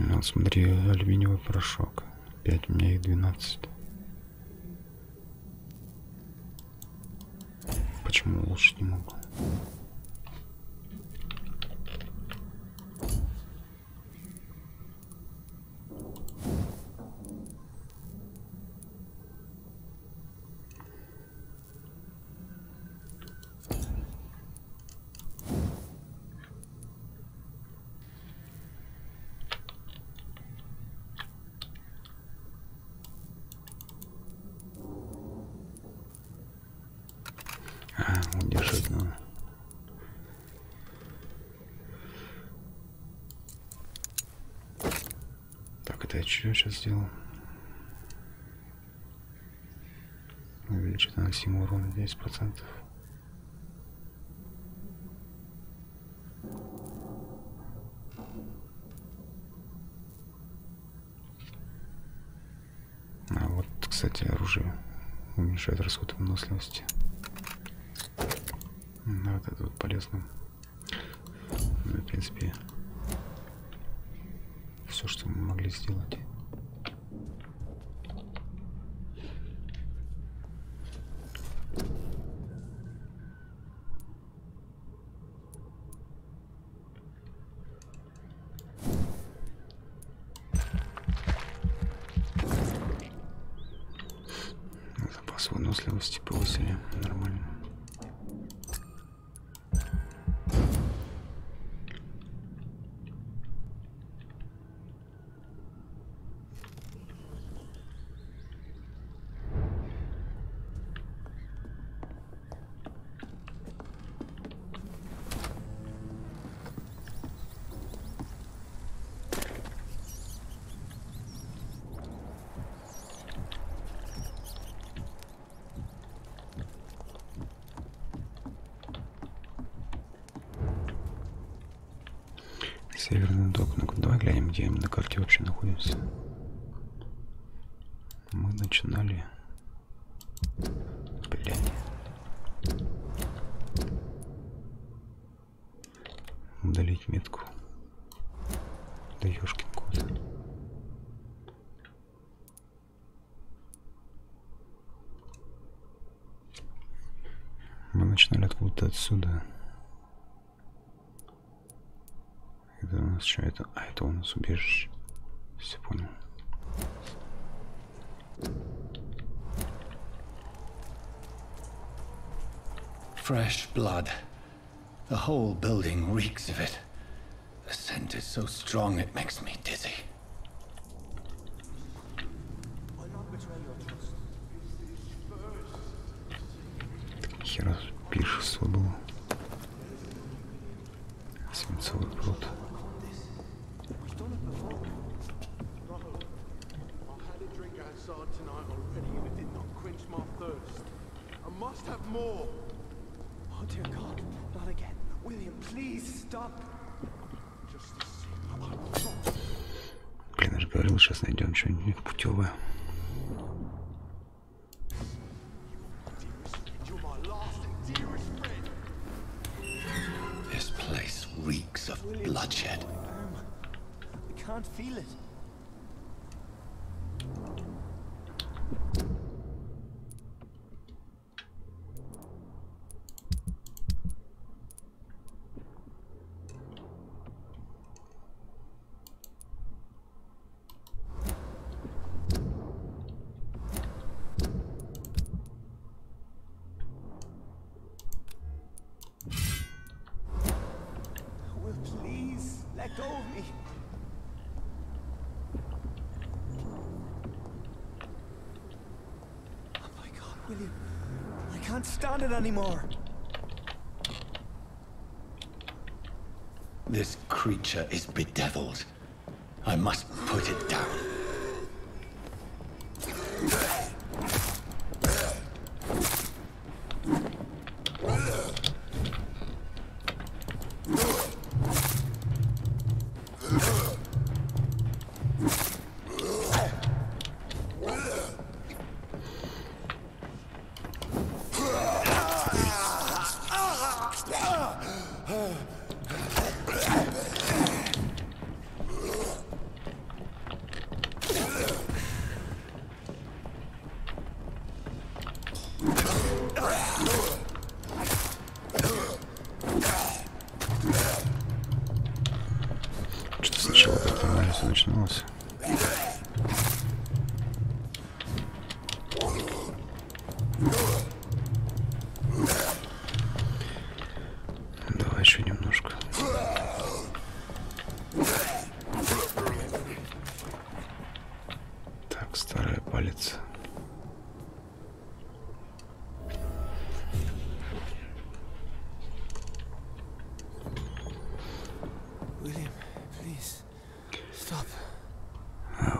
Вот смотри, алюминиевый порошок. 5, у меня их 12. Почему улучшить не могу? Удержать надо. Так, это я что сейчас сделал? Увеличить наносимый урон на 10%. А вот, кстати, оружие уменьшает расход выносливости. Да, вот это вот полезно. Ну, в принципе, все, что мы могли сделать. С выносливости повысили. Нормально. Северный док. Ну-ка, давай глянем, где мы на карте вообще находимся. Мы начинали... Блядь. Удалить метку. Да ёшкин кот. Мы начинали откуда-то отсюда. Это у нас что это? А, это у нас убежище. Все понял. Fresh blood. The whole building reeks of it. The scent is so strong it makes me dizzy. Хера пиршество было. Свинцовый пруд. Блин, я же говорил, сейчас найдем что-нибудь путевое. This place reeks of bloodshed. I can't feel it. I can't stand it anymore. This creature is bedeviled. I must put it down. Начиналось. Давай еще немножко. Так, старая палец.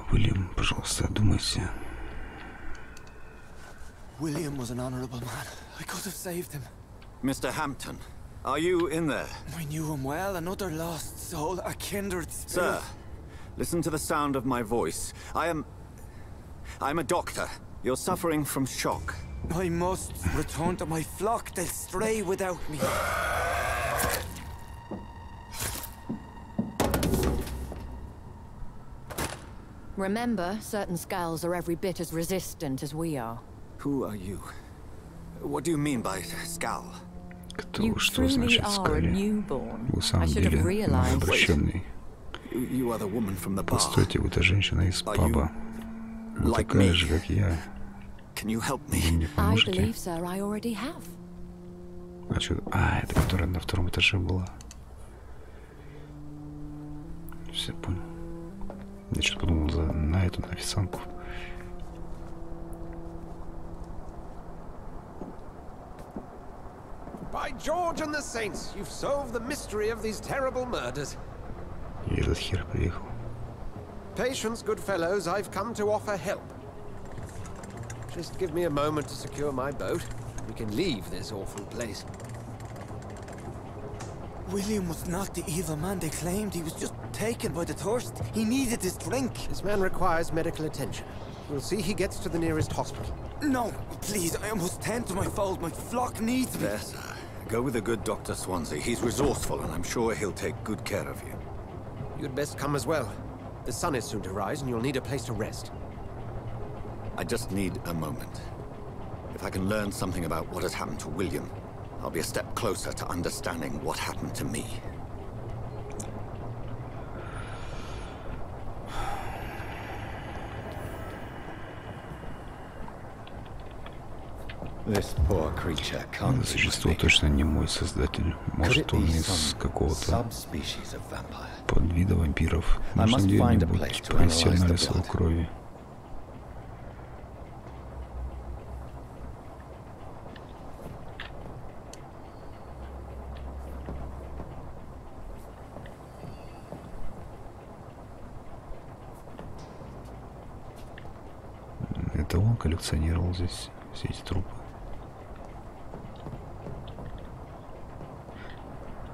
William, пожалуйста, одумайся. William was an honorable man. I could have saved him. Mr. Hampton, are you in there? I knew him well, another lost soul, a kindred spirit. Sir, listen to the sound of my voice. I'm a doctor. You're suffering from shock. I must return to my flock. They'll stray without me. Remember, certain skulls are every bit as resistant as we are. Who are you? What do you mean by skull? You truly are a newborn. I should have realized. You are the woman from the bar. Постойте, вы та женщина из паба. Вы такая же, как я. Can you help me? Вы мне I поможете? believe, sir, I already have. А, что? А, это которая на втором этаже была. Все понял. Я что-то подумал на эту, на официантку. By George and the Saints, you've solved the mystery of these terrible murders. И этот хер приехал. Patience, good fellows, I've come to offer help. Just give me a moment to secure my boat. We can leave this awful place. William was not the evil man they claimed. He was just taken by the thirst. He needed this drink. This man requires medical attention. We'll see he gets to the nearest hospital. No, please, I must tend to my fold. My flock needs me. Yes, go with the good Dr. Swansea. He's resourceful, and I'm sure he'll take good care of you. You'd best come as well. The sun is soon to rise, and you'll need a place to rest. I just need a moment. If I can learn something about what has happened to William, I'll be a step closer to understanding what happened to me. This poor creature can't Это существо точно не мой создатель. Может, он из какого-то подвида вампиров. Нужно где-нибудь провести анализ его крови. Это он коллекционировал здесь все эти трупы.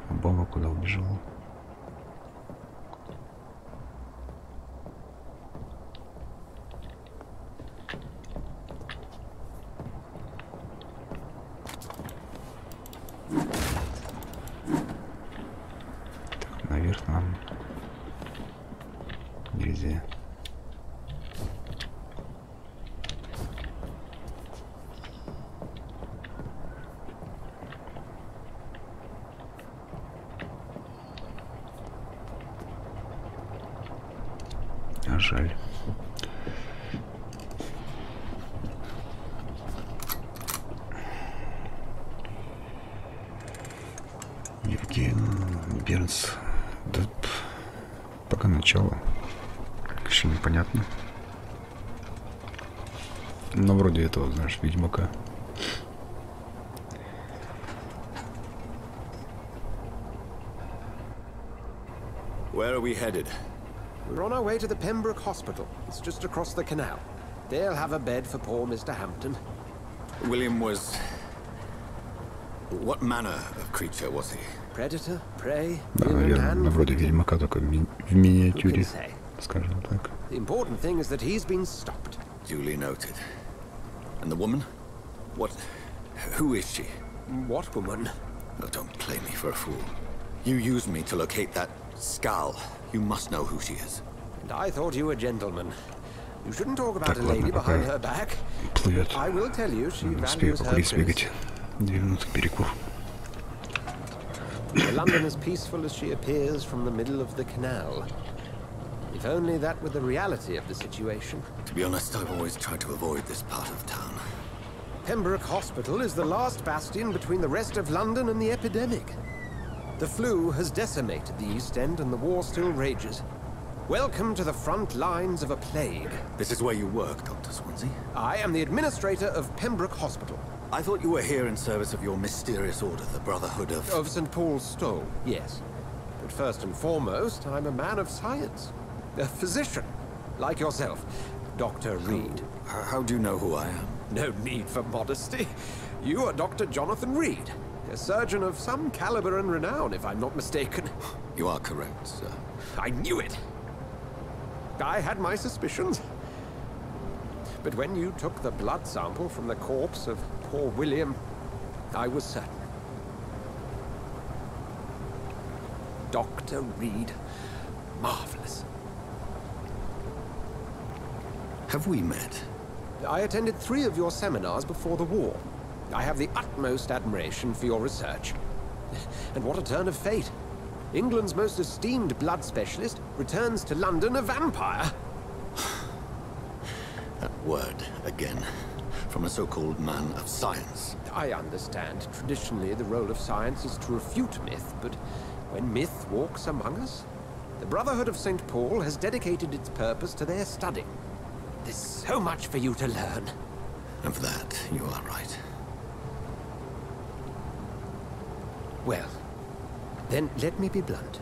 Баба куда убежала? Так, наверх нам нельзя. Жаль. Евген Бернс. Да, пока начало. Еще непонятно. Но вроде этого, знаешь, Ведьмака. Where are we headed? We're on our way to the Pembroke Hospital. It's just across the canal. They'll have a bed for poor Mr. Hampton. William was... What manner of creature was he? Predator, prey, Да, human наверное, and вроде Ведьмака, только в миниатюре, скажем так. The important thing is that he's been stopped. Duly noted. And the woman? What... Who is she? What woman? Oh, don't play me for a fool. You used me to locate that skull. You must know who she is. And I thought you a gentleman. You shouldn't talk about Так, a lady ладно, behind пока her back. плывет. I will tell you she Успею values her покурить, privacy. сбегать. 2 минуты перекур. A London as peaceful as she appears from the middle of the canal. If only that were the reality of the situation. To be honest, I've always tried to avoid this part of town. Pembroke Hospital is the last bastion between the rest of London and the epidemic. The flu has decimated the East End and the war still rages. Welcome to the front lines of a plague. This is where you work, Dr. Swansea? I am the administrator of Pembroke Hospital. I thought you were here in service of your mysterious order, the Brotherhood of... Of St. Paul's Stole, yes. But first and foremost, I'm a man of science. A physician, like yourself, Dr. Reed. How do you know who I am? No need for modesty. You are Dr. Jonathan Reed, a surgeon of some caliber and renown, if I'm not mistaken. You are correct, sir. I knew it! I had my suspicions. But when you took the blood sample from the corpse of poor William, I was certain. Dr. Reed, marvelous. Have we met? I attended 3 of your seminars before the war. I have the utmost admiration for your research. And what a turn of fate. England's most esteemed blood specialist returns to London a vampire. That word again. from a so-called man of science. I understand. Traditionally, the role of science is to refute myth, but when myth walks among us, the Brotherhood of St. Paul has dedicated its purpose to their study. There's so much for you to learn. And for that, you are right. Well, then let me be blunt.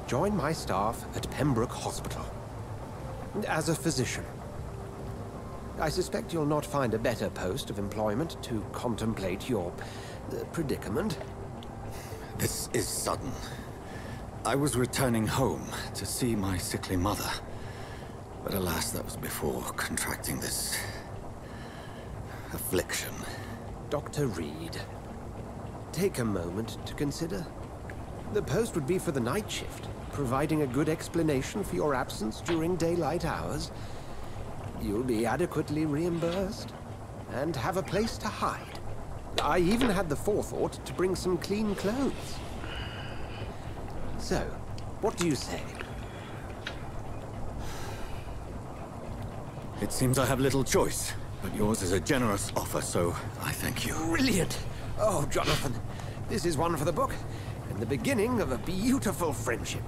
Join my staff at Pembroke Hospital. As a physician. I suspect you'll not find a better post of employment to contemplate your predicament. This is sudden. I was returning home to see my sickly mother. But alas, that was before contracting this affliction. Dr. Reed, take a moment to consider. The post would be for the night shift, providing a good explanation for your absence during daylight hours. You'll be adequately reimbursed and have a place to hide. I even had the forethought to bring some clean clothes. So, what do you say? It seems I have little choice, but yours is a generous offer, so I thank you. Brilliant! Oh, Jonathan, this is one for the book, and the beginning of a beautiful friendship.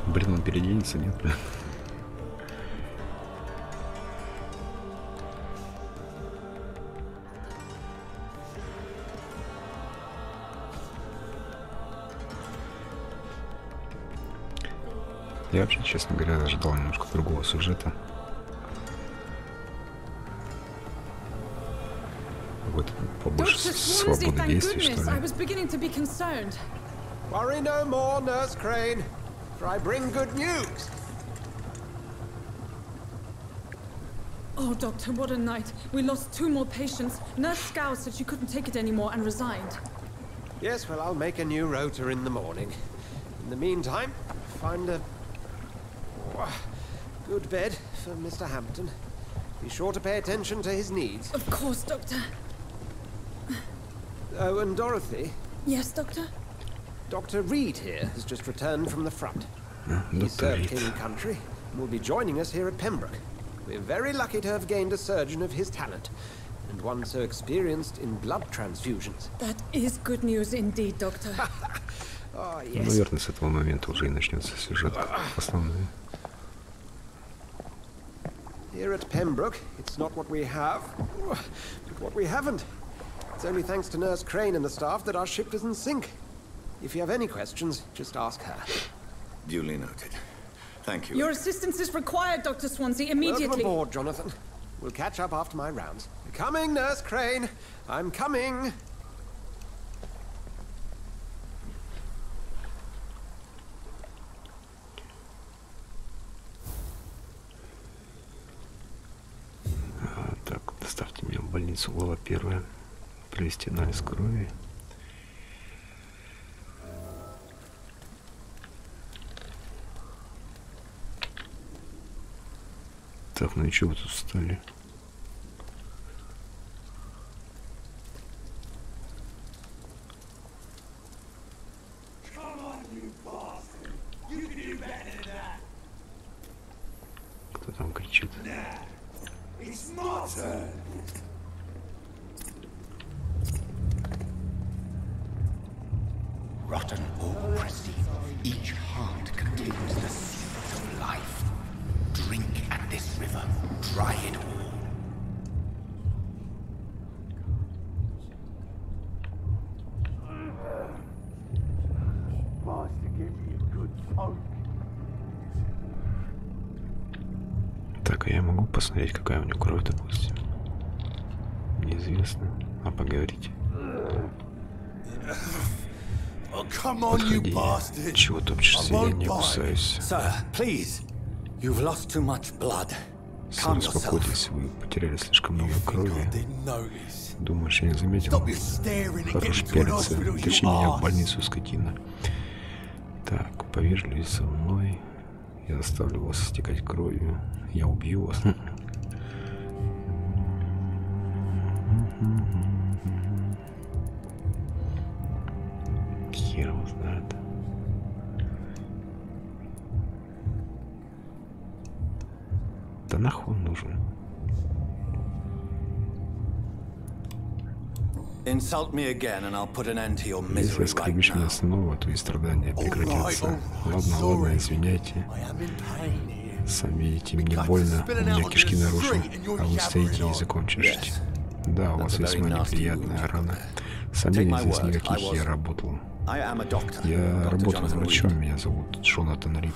Блин, он переоденется, нет? Я вообще, честно говоря, ожидал немножко другого сюжета. Какой-то побольше свободы действий, что ли. Worry no more, Nurse Crane, for I bring good news. Oh, Doctor, what a night. We lost 2 more patients. Nurse Scow said she couldn't take it anymore and resigned. Yes, well, I'll make a new rota in the morning. In the meantime, find a good bed for Mr. Hampton. Be sure to pay attention to his needs. Of course, Doctor. Oh, and Dorothy? Yes, Doctor? Dr. Reed here has just returned from the front. He served King Country and will be joining us here at Pembroke. We're very lucky to have gained a surgeon of his talent, and one so experienced in blood transfusions. That is good news indeed, Doctor. Oh, yes. Наверное, с этого момента уже и начнется сюжет основной. Here at Pembroke, it's not what we have, but what we haven't. It's only thanks to Nurse Crane and the staff that our ship doesn't sink. If you have any questions, just ask her. Duly noted. Thank you. Your assistance is required, Dr. Swansea, immediately. Welcome aboard, Jonathan. We'll catch up after my rounds. Coming, Nurse Crane. I'm coming. Так, доставьте меня в больницу, глава 1. Провести анализ крови. Так, ну и чего вы тут встали? Кто там кричит? Rotten or pristine, each heart contains the seeds of life. Drink at this river, dry it all. Так, а я могу посмотреть, какая у него кровь, допустим? Неизвестно. А поговорить? Подходи. Чего топчешься? Я не кусаюсь. Сэр, успокойтесь, вы потеряли слишком много крови. Думаешь, я не заметил? Хорош пялиться. Тащи меня в больницу, скотина. Так, повежливее со мной. Я заставлю вас истекать кровью. Я убью вас. Хер его знает. нахуй он нужен? Если оскорбишь меня снова, твои страдания прекратятся. Ладно, извиняйте. Сами видите, мне больно, у меня кишки наружу, а вы стоите и языком чешете. Да, у вас весьма неприятная рана. Сомнений здесь никаких, я работал. Я работал врачом, меня зовут Джонатан Рид.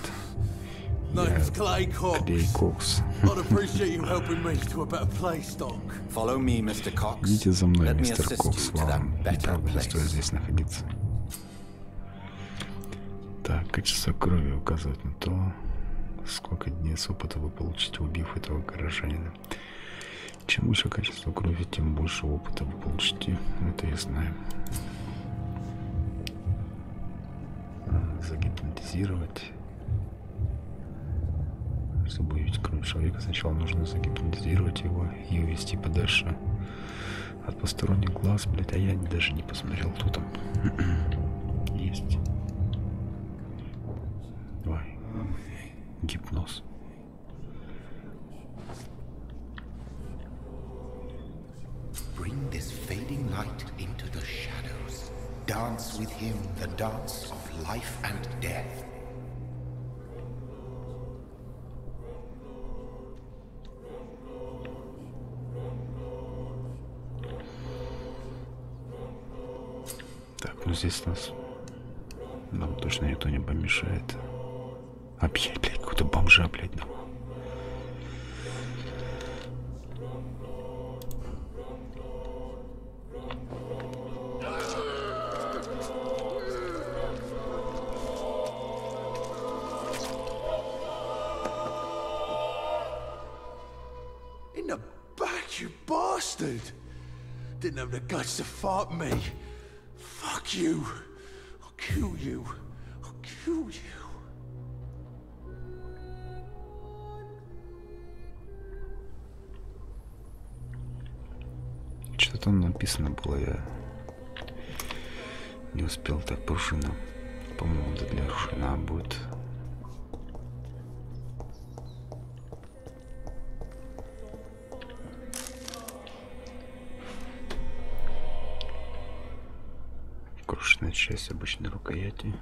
Я Клей Кокс. Идите за мной, мистер Кокс, вам и правда не стоит здесь находиться. Так, качество крови указывает на то, сколько дней опыта вы получите, убив этого горожанина. Чем выше качество крови, тем больше опыта вы получите. Это я знаю. Загипнотизировать. Чтобы увидеть кровь человека, сначала нужно загипнотизировать его и увести подальше от посторонних глаз. Блять, а я даже не посмотрел, кто там. Есть. Давай. Гипноз. Bring this fading light into the shadows. Dance with him the dance of life and death. Так, ну здесь нам точно никто не помешает. Опять, блядь, какого-то бомжа, блядь, да. In the back, you bastard! Didn't have the guts to fight me. Fuck you. I'll kill you. I'll kill you. Что-то там написано было, я не успел. Так, пружина. По-моему, это для пружина будет. Крошечная часть обычной рукояти.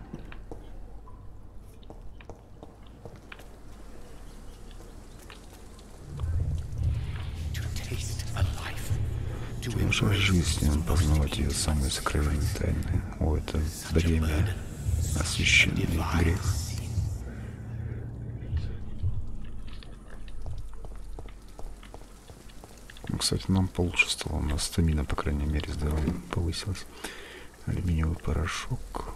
Наша жизнь, познавать ее самые сокровенные тайны. О, это время освященный грех. Ну, кстати, нам получше стало. У нас стамина, по крайней мере, здоровье повысилась. Алюминиевый порошок.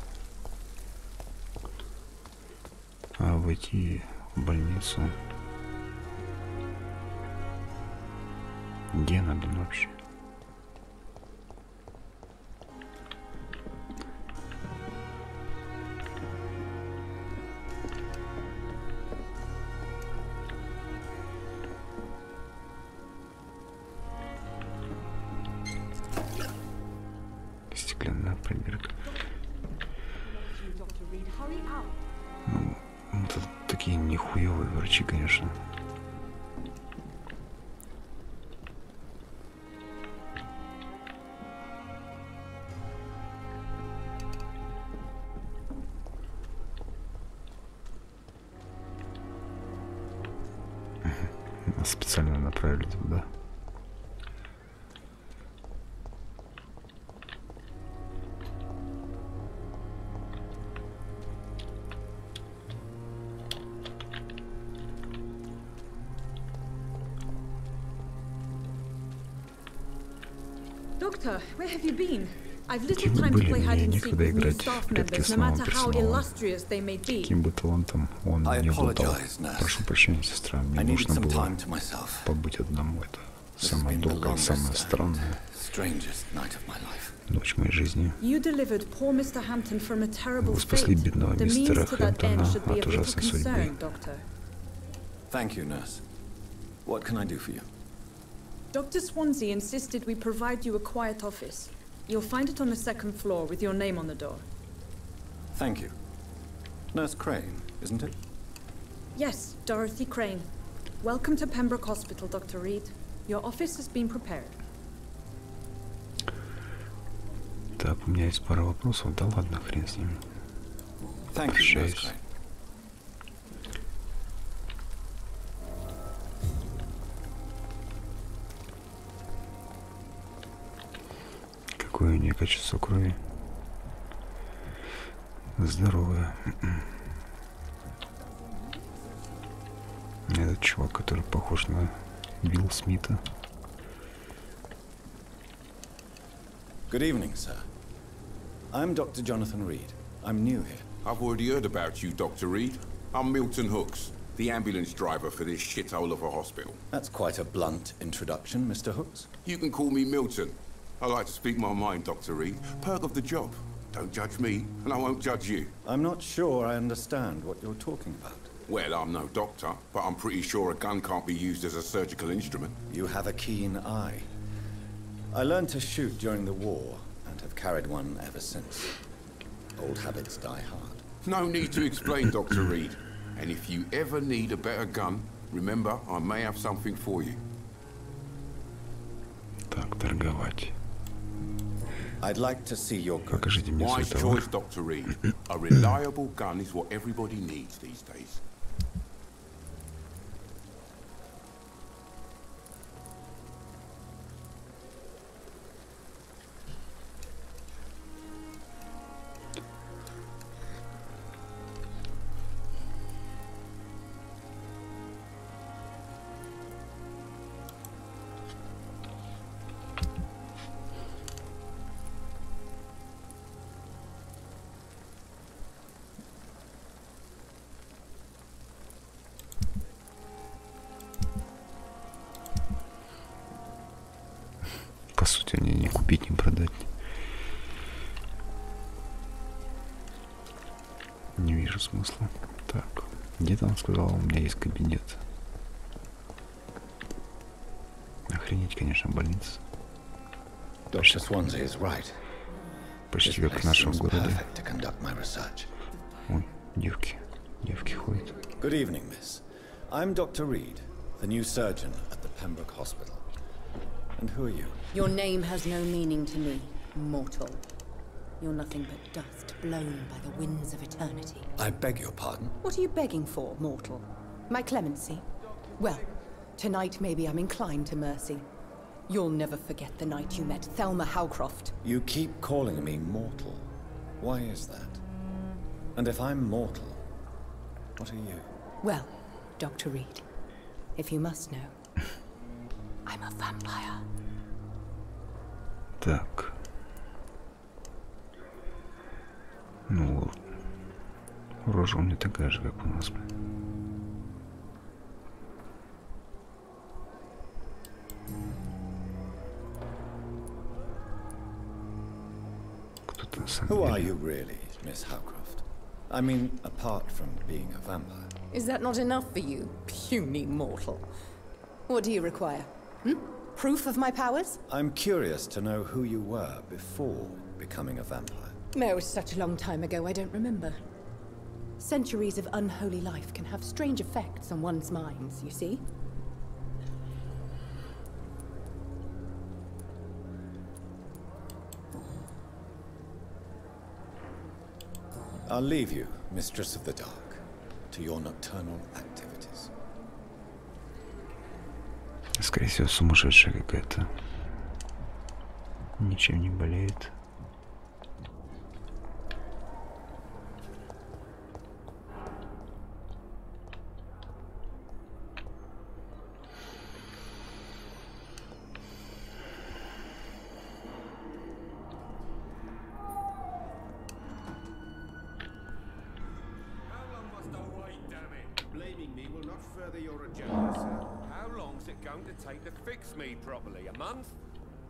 А войти в больницу. Где она, блин, вообще? Стеклянная пробирка. Ну, это такие нихуевые врачи, конечно. Нас специально направили туда. Doctor, where have you been? I've little time to play hide and seek with new staff members, no matter how illustrious they may be. Каким бы талантом он не обладал. Прошу прощения, сестра, мне нужно было побыть одному. Это самое долгое, самое странное ночь моей жизни. Вы спасли бедного мистера Хэмптона от ужасной судьбы. Thank you, nurse. What can I do for you? Dr. Swansea insisted we provide you a quiet office. You'll find it on the second floor with your name on the door. Thank you. Nurse Crane, isn't it? Yes, Dorothy Crane. Welcome to Pembroke Hospital, Dr. Reed. Your office has been prepared. Так, у меня есть пара вопросов. Да ладно, хрен с ними. Общаюсь. Какое у нее качество крови? Здоровое. Этот чувак, который похож на Билл Смита. Good evening, sir. I'm Dr. Jonathan Reed. I'm new here. I've already heard about you, Dr. Reed. I'm Milton Hooks, the ambulance driver for this shithole of a hospital. That's quite a blunt introduction, Mr. Hooks. You can call me Milton. I like to speak my mind, Dr. Reed. Perk of the job. Don't judge me, and I won't judge you. I'm not sure I understand what you're talking about. Well, I'm no doctor, but I'm pretty sure a gun can't be used as a surgical instrument. You have a keen eye. I learned to shoot during the war, and have carried one ever since. Old habits die hard. No need to explain, Dr. Reed. And if you ever need a better gun, remember, I may have something for you. Так, торговать. I'd like to see your gun. Покажите мне свой Wise товар. choice, Dr. Reed. A reliable gun is what everybody needs these days. По сути, они не купить, не продать. Не вижу смысла. Так, где-то он сказал, у меня есть кабинет. Охренеть, конечно, больница. Dr. Swansea is right. Почти как в нашем городе. Ой, девки. Девки ходят. Good evening, miss. I'm Dr. Reed, the new surgeon at the Pembroke Hospital. And who are you? Your name has no meaning to me, mortal. You're nothing but dust blown by the winds of eternity. I beg your pardon? What are you begging for, mortal? My clemency? Well, tonight maybe I'm inclined to mercy. You'll never forget the night you met Thelma Howcroft. You keep calling me mortal. Why is that? And if I'm mortal, what are you? Well, Dr. Reed, if you must know, I'm a vampire. Так. Ну, рожа у меня такая же, как у нас. Кто-то на самом Who are деле. you really, Miss Howcroft? I mean, apart from being a vampire. Is that not enough for you, puny mortal? What do you require? Proof of my powers? I'm curious to know who you were before becoming a vampire. No, it was such a long time ago, I don't remember. Centuries of unholy life can have strange effects on one's minds, you see? I'll leave you, Mistress of the Dark, to your nocturnal activities. Скорее всего, сумасшедшая какая-то. Ничем не болеет.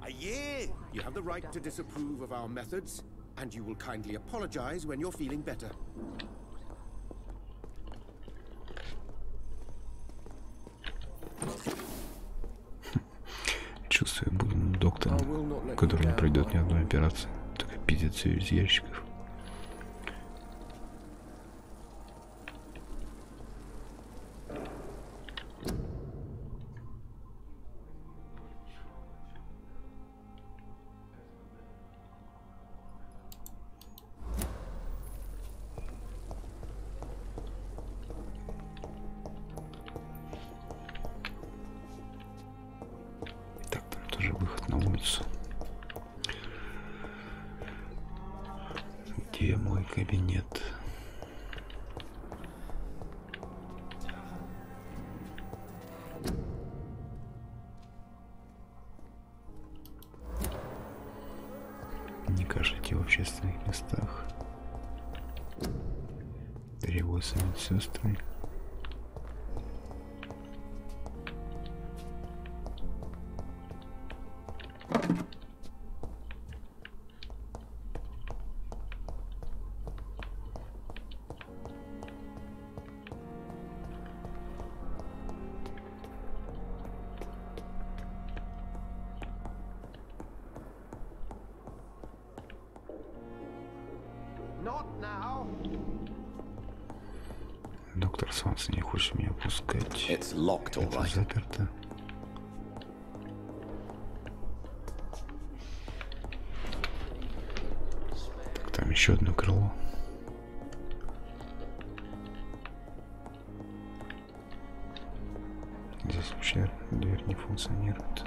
A year! You have the right to disapprove of our methods, and you will kindly apologize when you're feeling better. Чувствую, буду доктором, который не пройдет ни одной операции. Только пиздец все из ящиков. Где мой кабинет? Не кажите в общественных местах. Требуются медсестры. Доктор Солнце не хочет меня пускать. It's locked, all Это right. заперто. Так, там еще одно крыло. Здесь вообще дверь не функционирует.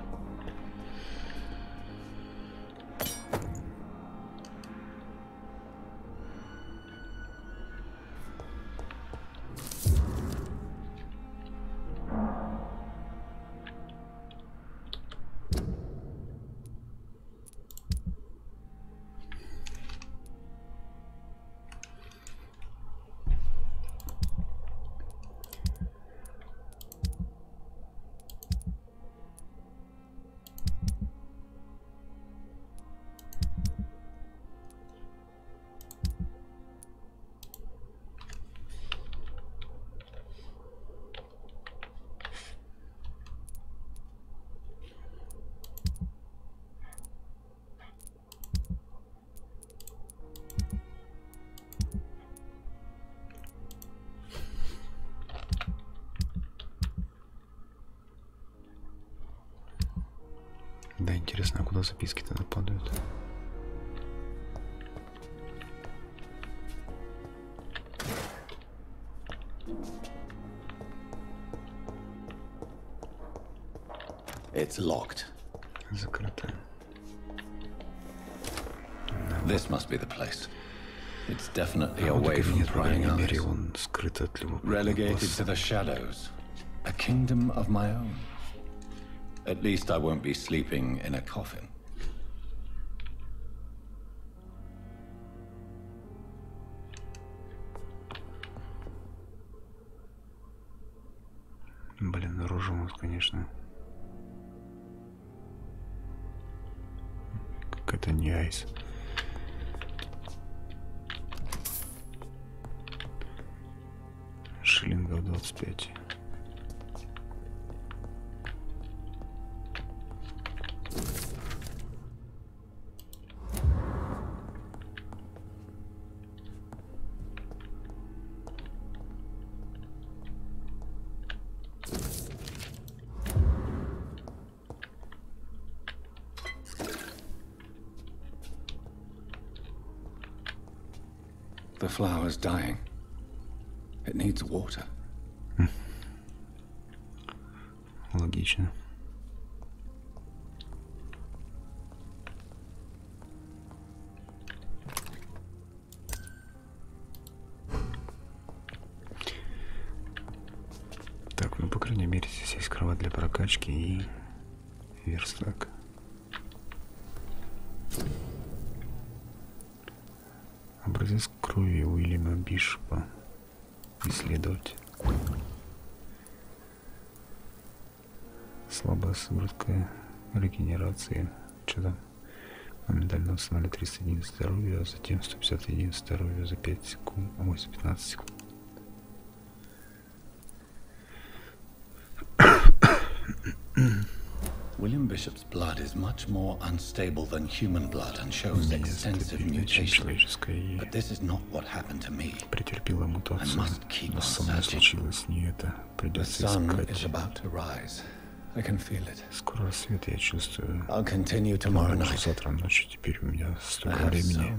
Да, интересно, а куда записки тогда падают? It's locked. Закрыто. This must be the place. It's definitely А вот away from кабинет, по prying крайней мере, eyes. он скрыт от любопытных Relegated глаз. to the shadows. A kingdom of my own. At least I won't be sleeping in a coffin. Блин, наружу у нас, конечно. Как это не айс. Шиллингов 25. The flower's dying. It needs water. Логично. Так, ну по крайней мере здесь есть кровать для прокачки и верстак. Образец крови Уильяма Бишопа. Исследовать. Слабая сыворотка регенерации. Что там? Моментально восстанавливает 300 единиц здоровья, а затем 150 единиц здоровья за 5 секунд. Ой, за 15 секунд. William Bishop's blood is much more unstable than human blood and shows extensive mutations. But this is not what happened to me. Претерпела мутацию, но со мной случилось не это. Придется искать. Скоро рассвет, я чувствую. Завтра ночью, теперь у меня столько времени.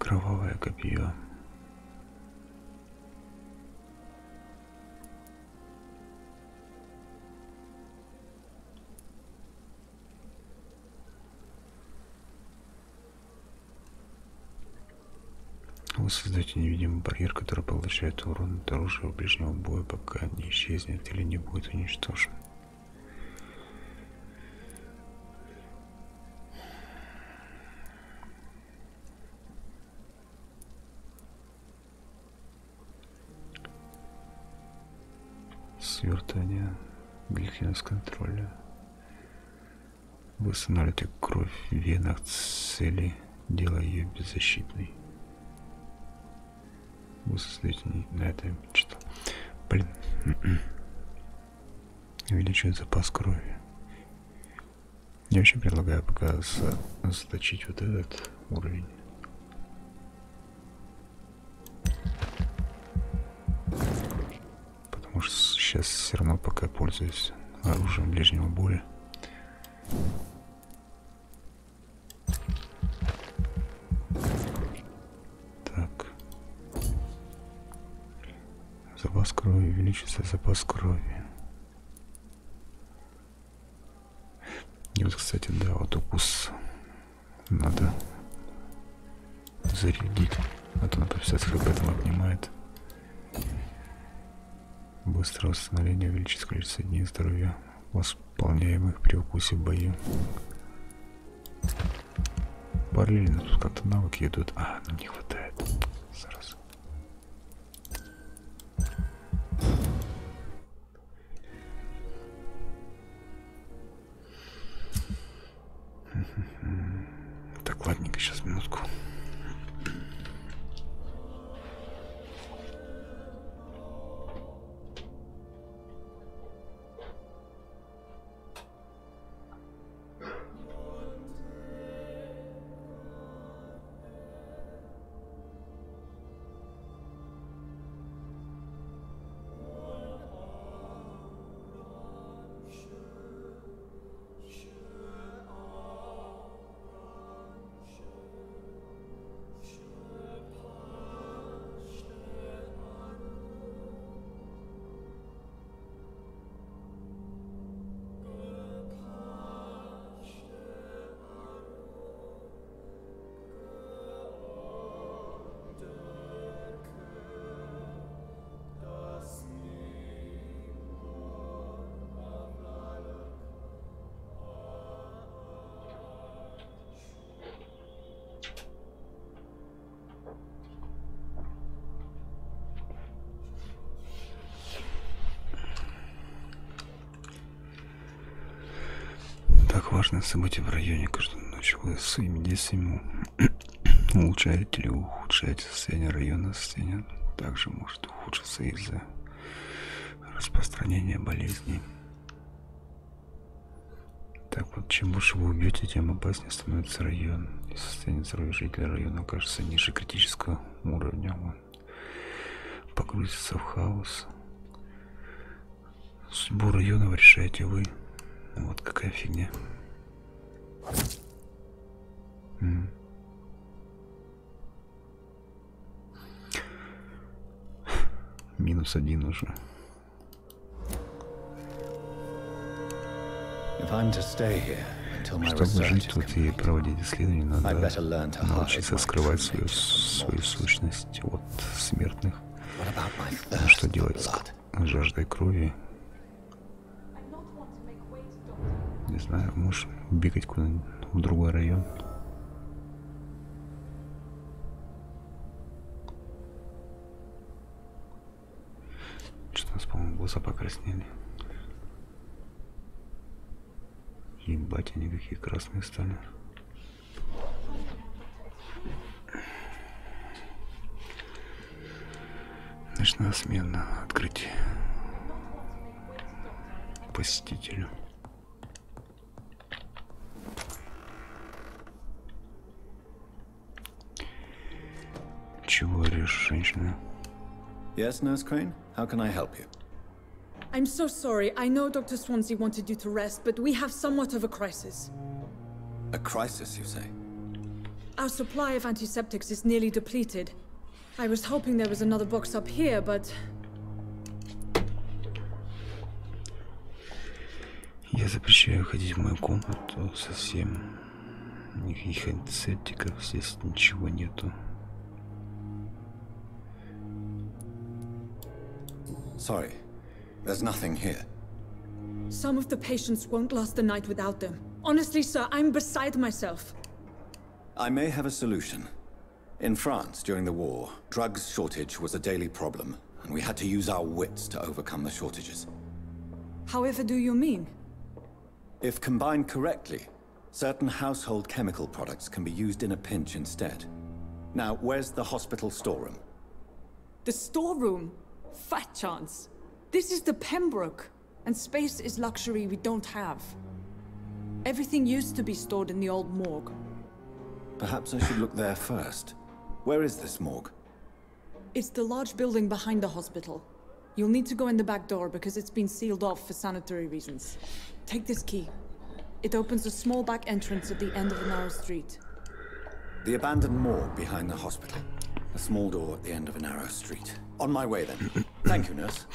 Кровавое копье. Вы создаете невидимый барьер, который поглощает урон от оружия ближнего боя, пока не исчезнет или не будет уничтожен. Свертывание гликинус контроля. Вы останавливаете кровь в венах цели, делая ее беззащитной. Вы создаете на это что? Блин. Увеличивает запас крови. Я вообще предлагаю пока заточить вот этот уровень. Потому что сейчас все равно пока пользуюсь оружием ближнего боя. Так. Запас крови, увеличится запас крови. И вот, кстати, да, вот укус надо зарядить, а то на 50 хп там отнимает. Быстрое восстановление увеличит количество дней здоровья, восполняемых при укусе в бою. Параллельно тут как-то навыки идут. А, нам не хватает. Зараза. Так, ладненько, сейчас минутку. Важное событие в районе. Каждую ночь вы своими действиями улучшаете или ухудшаете состояние района. Состояние также может ухудшиться из-за распространения болезней. Так вот, чем больше вы убьете, тем опаснее становится район. И состояние здоровья жителей района окажется ниже критического уровня. Он погрузится в хаос. Судьбу района решаете вы. Вот какая фигня. -1 уже. Чтобы жить тут и проводить исследования, надо научиться скрывать свою сущность от смертных. Что делать с жаждой крови? Не знаю, можешь бегать куда-нибудь в другой район. Что у нас, по-моему, глаза покраснели. Ебать, они какие красные стали. Ночная смена. Открыть посетителю. Чего орешь, женщина? Yes, Nurse Crane? How can I help you? I'm so sorry. I know Dr. Swansea wanted you to rest, but we have somewhat of a crisis. A crisis, you say? Our supply of antiseptics is nearly depleted. I was hoping there was another box up here, but... Я запрещаю ходить в мою комнату совсем. Никаких антисептиков здесь ничего нету. Sorry, there's nothing here. Some of the patients won't last the night without them. Honestly, sir, I'm beside myself. I may have a solution. In France, during the war, drugs shortage was a daily problem, and we had to use our wits to overcome the shortages. However do you mean? If combined correctly, certain household chemical products can be used in a pinch instead. Now, where's the hospital storeroom? The storeroom? Fat chance. This is the Pembroke, and space is luxury we don't have. Everything used to be stored in the old morgue. Perhaps I should look there first. Where is this morgue? It's the large building behind the hospital. You'll need to go in the back door because it's been sealed off for sanitary reasons. Take this key. It opens a small back entrance at the end of a narrow street. The abandoned morgue behind the hospital. A small door at the end of a narrow street. On my way then. Thank you, nurse.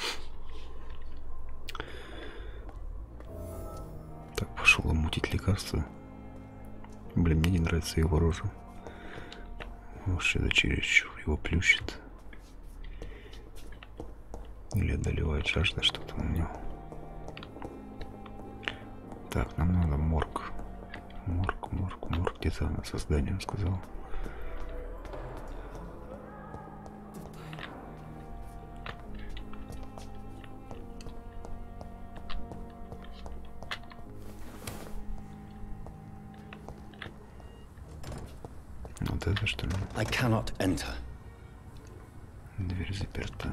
Так, пошел мутить лекарства. Блин, мне не нравится его рожа. Может, это чересчур его плющит. Или одолевает жажда, что там у него. Так, нам надо морг. Морг. Где-то на создании, он сказал. Вот это что ли? I cannot enter. Дверь заперта.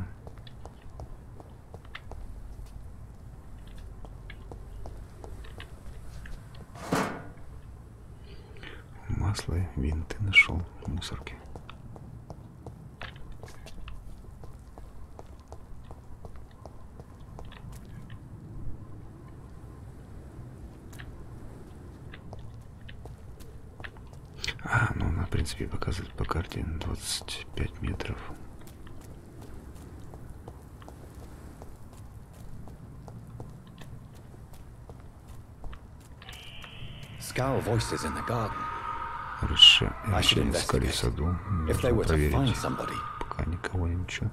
Масло, винты нашел в мусорке. Ну она, в принципе, показывает по карте 25 метров. Scowl voices in the garden. Искали в саду. Нужно проверить, пока никого ничего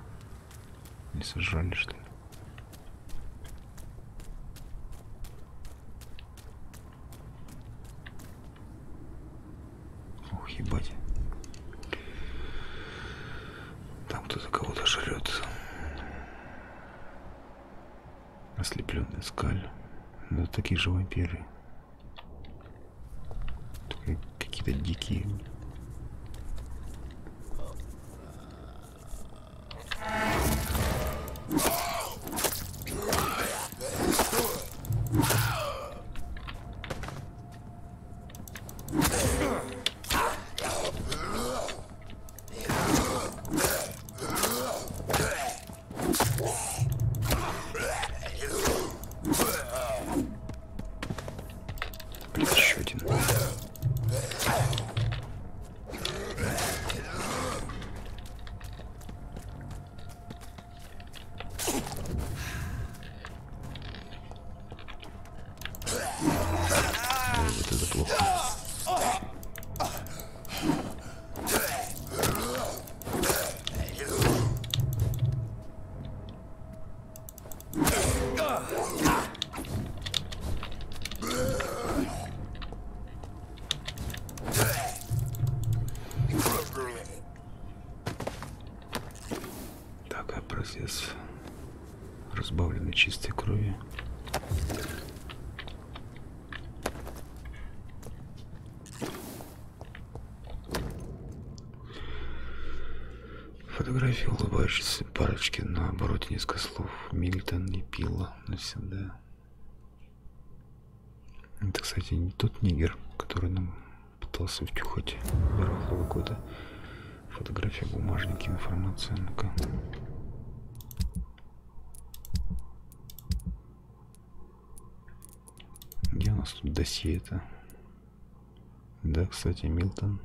не сожрали, что ли. Ох, ебать. Там кто-то кого-то жрет. Ослепленный скаль. Ну, это такие же вампиры. Какие-то дикие. Еще один. Вот это плохо. Так, процесс разбавленной чистой крови. Фотографии улыбающейся парочки, на обороте несколько слов. Мильтон не пила навсегда. Это, кстати, не тот нигер, который нам пытался втюхать первого года. Фотография, бумажники, информация. Ну-ка. Где у нас тут досье-то? Да, кстати, Милтон.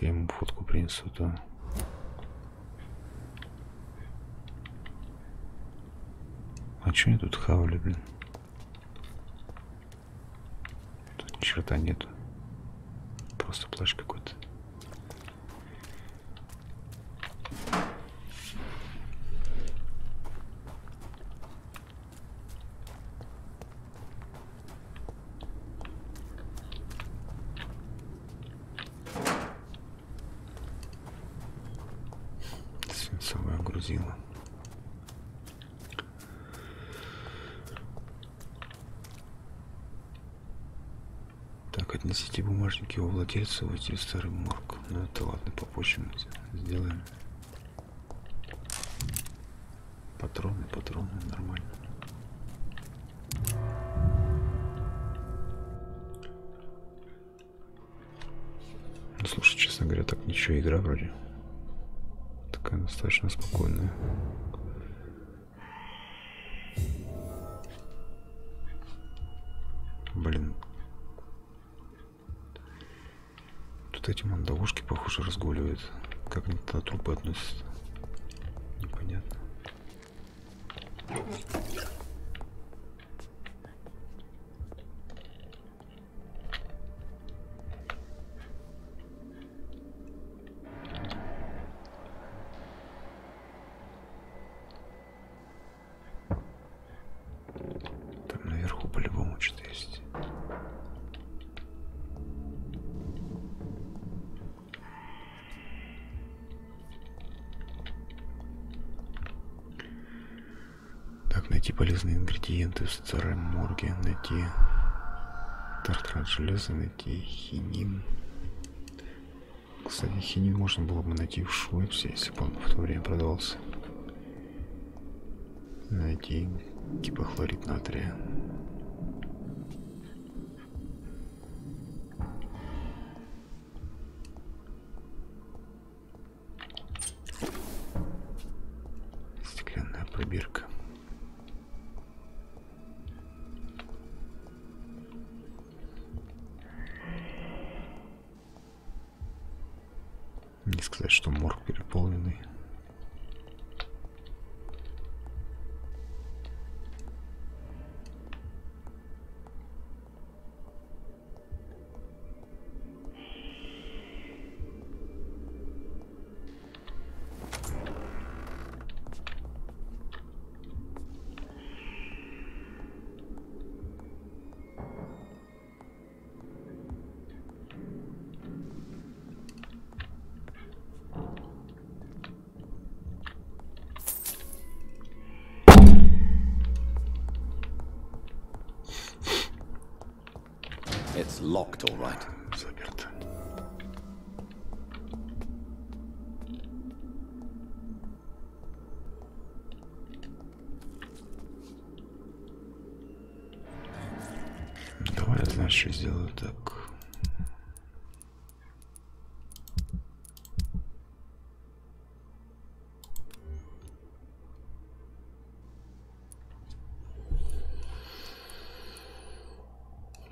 Если я ему фотку принесу, то... А чё я тут хавали, блин? Тут ни черта нету. Просто плащ какой-то. Свинцовое грузило. Так, отнесите бумажники его владельцу, войти в старый морг. Ну это ладно, попозже мы сделаем. Патроны, нормально. Ну слушай, честно говоря, так ничего, игра вроде такая достаточно спокойная. Блин. Тут эти мандавушки, похоже, разгуливают. Как они туда трупы относятся? Непонятно. Там наверху по-любому что-то есть. Так, найти полезные ингредиенты в старом морге, найти тартрат железа, найти хинин. Кстати, хинин можно было бы найти в Швеции, если бы он в то время продавался. Найти гипохлорид натрия. Стеклянная пробирка. Не сказать, что морг переполненный. It's locked, all right. Заперто. Давай я, знаешь, что сделаю так.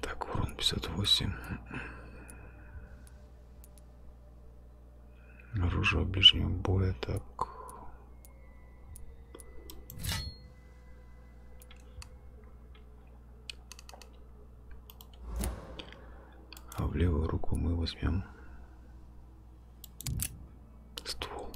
Так, урон 58. Оружие ближнего боя, так. А в левую руку мы возьмем ствол.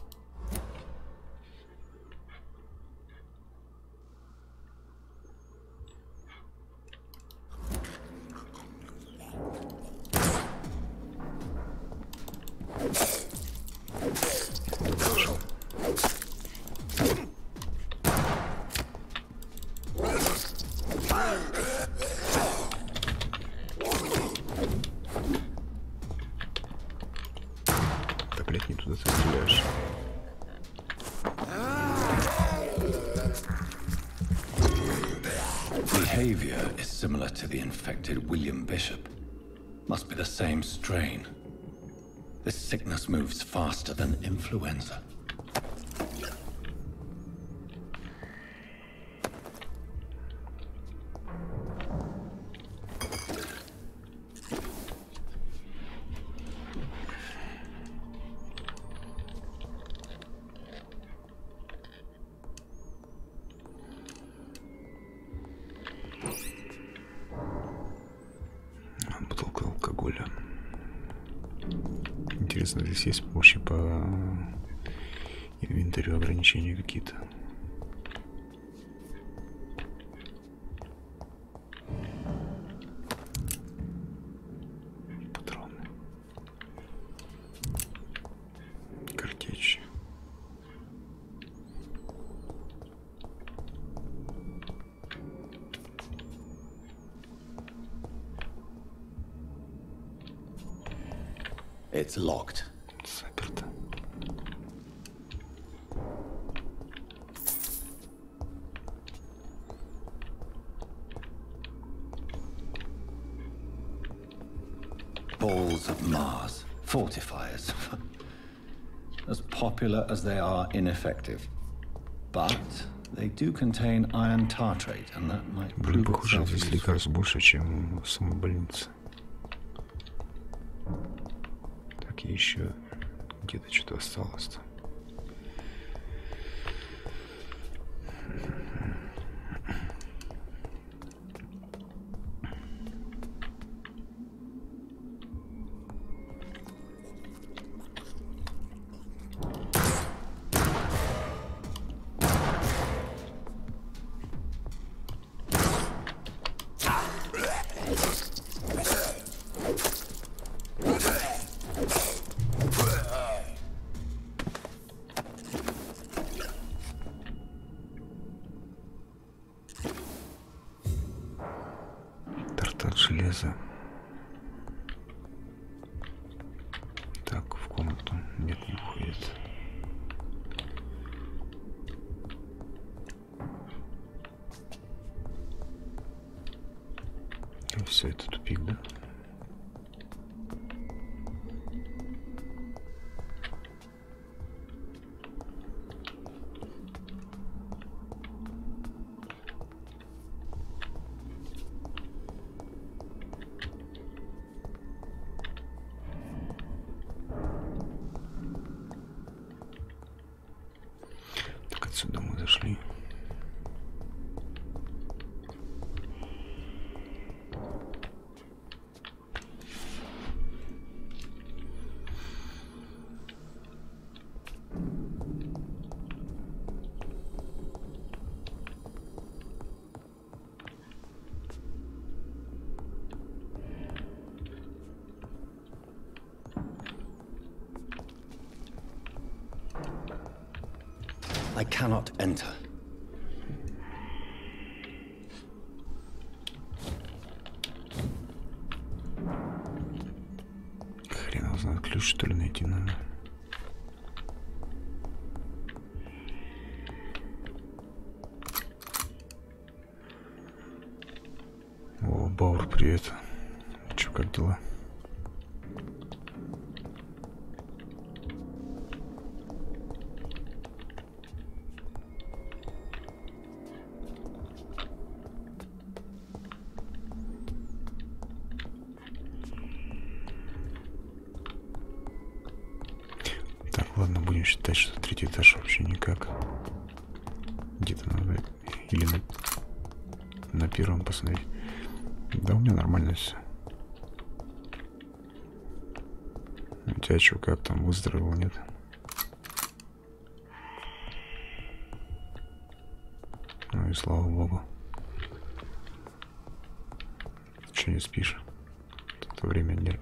Так, блядь, не туда ты стреляешь. Behavior is similar to the infected William Bishop. Must be the same strain. This sickness moves faster than influenza. алкоголя. Интересно, здесь есть помощи по инвентарю, ограничения какие-то? Патроны. Картечь. It's locked. Заперто. Balls of Mars. Fortifiers. As popular as they are ineffective. But they do contain iron tartrate, and that might Блин, prove похоже, itself здесь useful. лекарств больше, чем в самой больнице. Так, и еще где-то что-то осталось-то. Тартат железа. Так, в комнату. Нет, не уходит. И все, это тупик, да? Так, отсюда мы зашли. I cannot enter. Хрен его знает, ключ что ли найти надо. О, Баур, привет. Чё, как дела? Так, ладно, будем считать, что третий этаж вообще никак. Где-то надо или на первом посмотреть. Да, у меня нормально все. У тебя что, как там, выздоровел, нет? Ну и слава богу. Че не спишь? Это время не...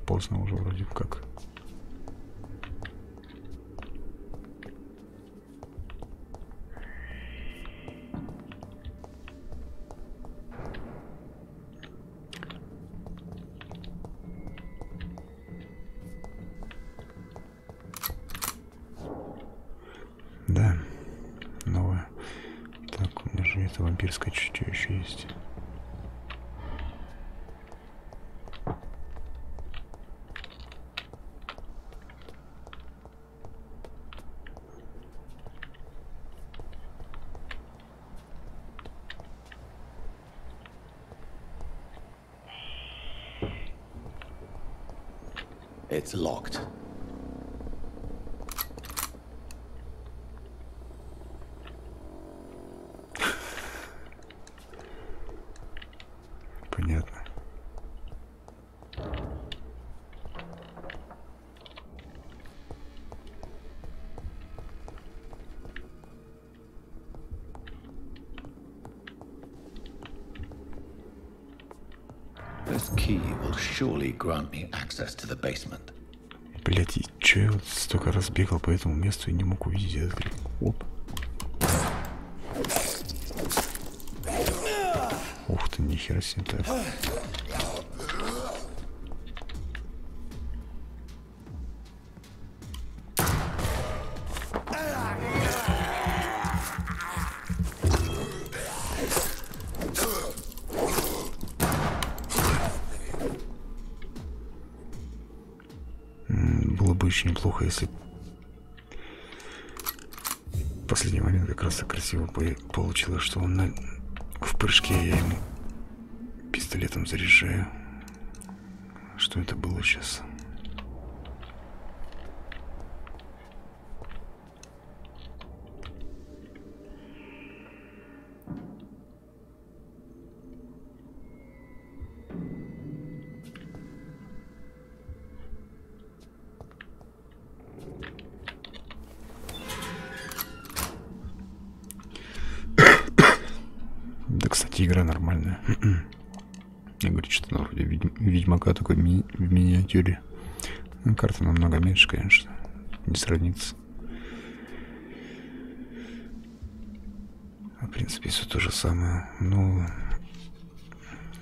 Поздно уже вроде как. Да, новое. Так, у меня же это вампирское чутье еще есть. It's locked. Понятно. This key will surely grant me access to the basement. Блять, и чё я вот столько раз бегал по этому месту и не мог увидеть этот ключ? Оп. Ух ты, нихера себе так. Было бы очень неплохо, если в последний момент как раз так красиво получилось, что он в прыжке, я ему пистолетом заряжаю. Что это было сейчас? Да, кстати, игра нормальная. Я говорю, что на вроде Ведьмака такой в миниатюре. Ну, карта намного меньше, конечно. Не сравнится. В принципе, все то же самое. Но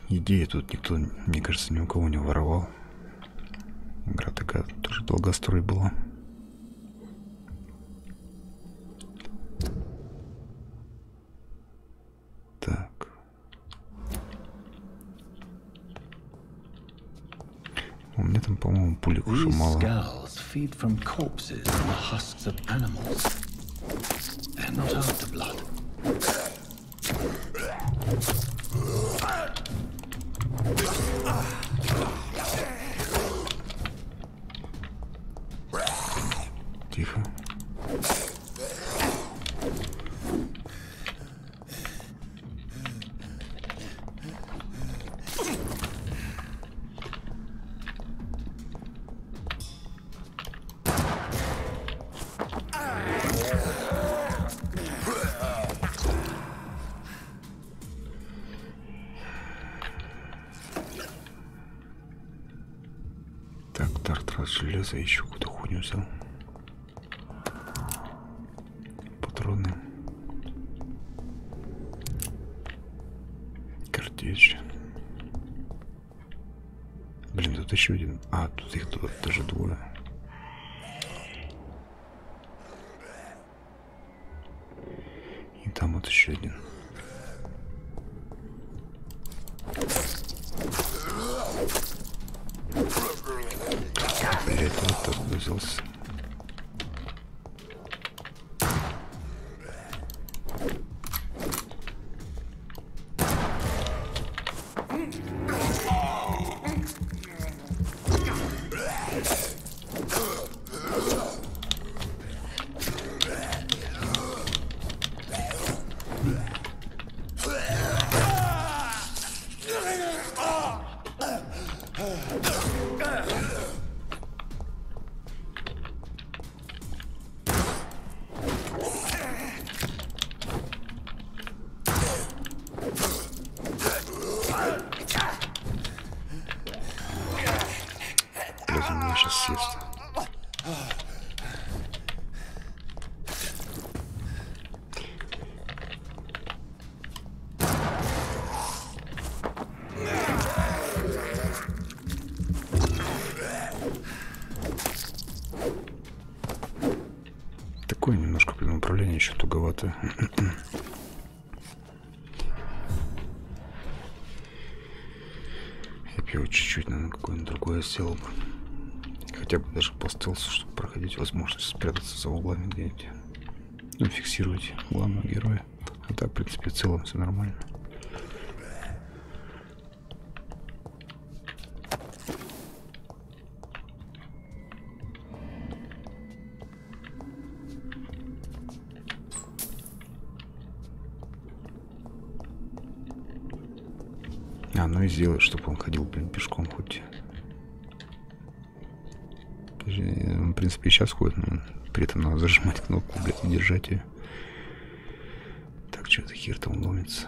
идеи тут никто, мне кажется, ни у кого не воровал. Игра такая тоже долгострой была. Так. У меня там, по-моему, пулек уже мало. Тихо. Так, тартрас железа, еще какую-то хуйню взял. Патроны. Картечь. Блин, тут еще один. А, тут их даже двое. И там вот еще один. Блять, вот так взялся. Меня сейчас съест. Такое немножко, блин, управление еще туговато. Я бы его чуть-чуть, наверное, какое-нибудь другое сделал бы. Хотя бы даже по стелсу, чтобы проходить возможность спрятаться за углами где-нибудь. Ну, фиксировать главного героя. А так, в принципе, в целом все нормально. А, ну и сделай, чтобы он ходил, блин, пешком хоть. Он, в принципе, и сейчас ходит, но при этом надо зажимать кнопку, блядь, и держать ее. Так, что-то хер там ломится.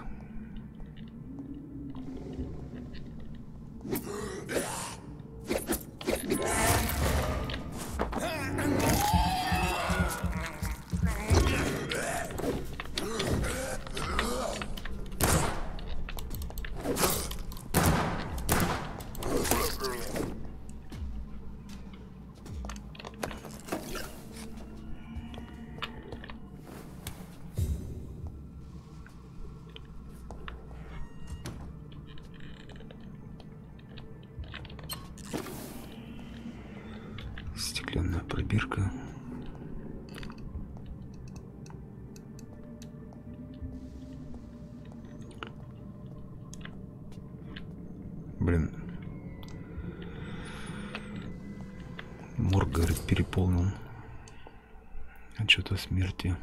пробирка. Блин. Морг, говорит, переполнен. Отчет о смерти.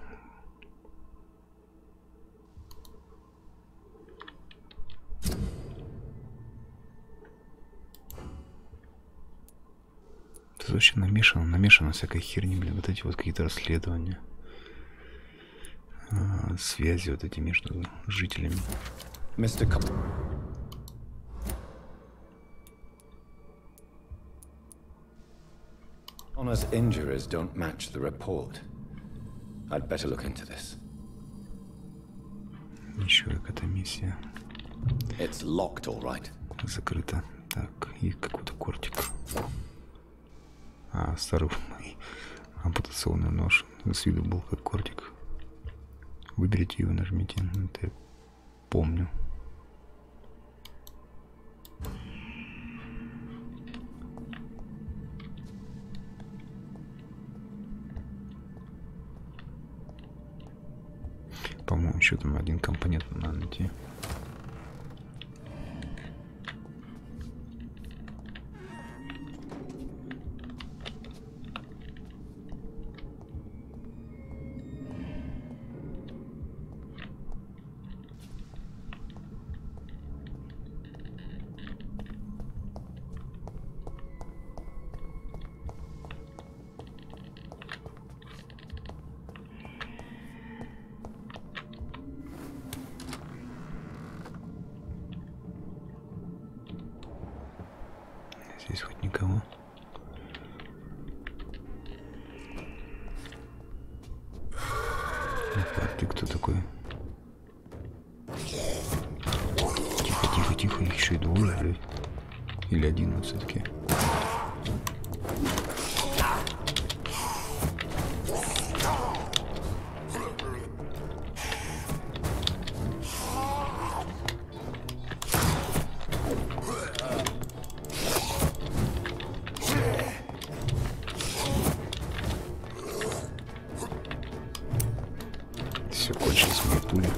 Это вообще намешано всякой херни, блин, вот эти вот какие-то расследования, связи вот эти между жителями. Honor's injuries don't match the report. I'd better look into this. Ничего, как эта миссия. It's locked, all right. Закрыто. Так, и какой-то кортик. Старый ампутационный нож. С виду был как кортик. Выберите его, нажмите. Это я помню. По-моему, еще там один компонент надо найти. Здесь хоть никого. А ты кто такой? Тихо, тихо, тихо, их еще и двое, блядь. Или один вот все-таки. Все кончилось, мои пули.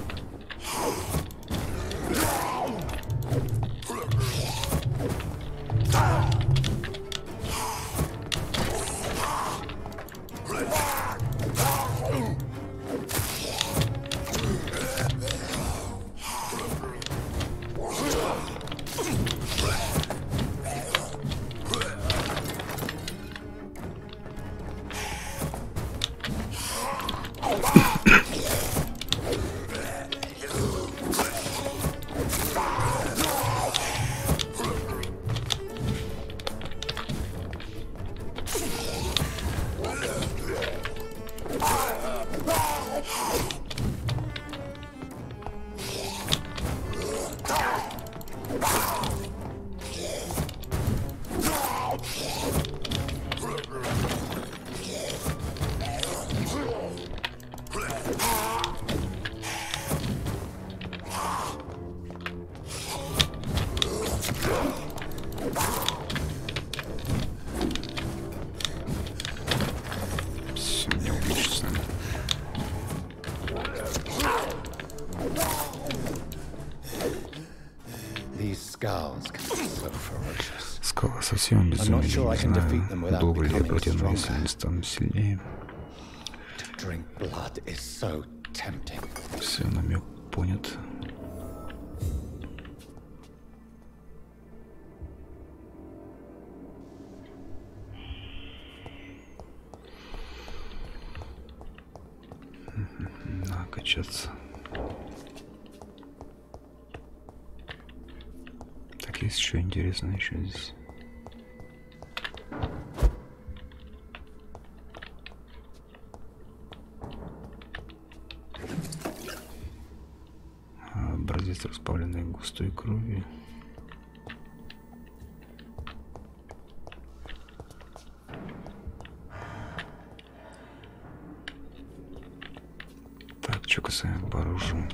Скалы совсем безумные, не знаю, долго ли я протяну, если они станут сильнее. Все, намек понят. Надо качаться. Так, есть еще интересно еще здесь. Образец расплавленной густой крови. Так, что касаемо вооружения.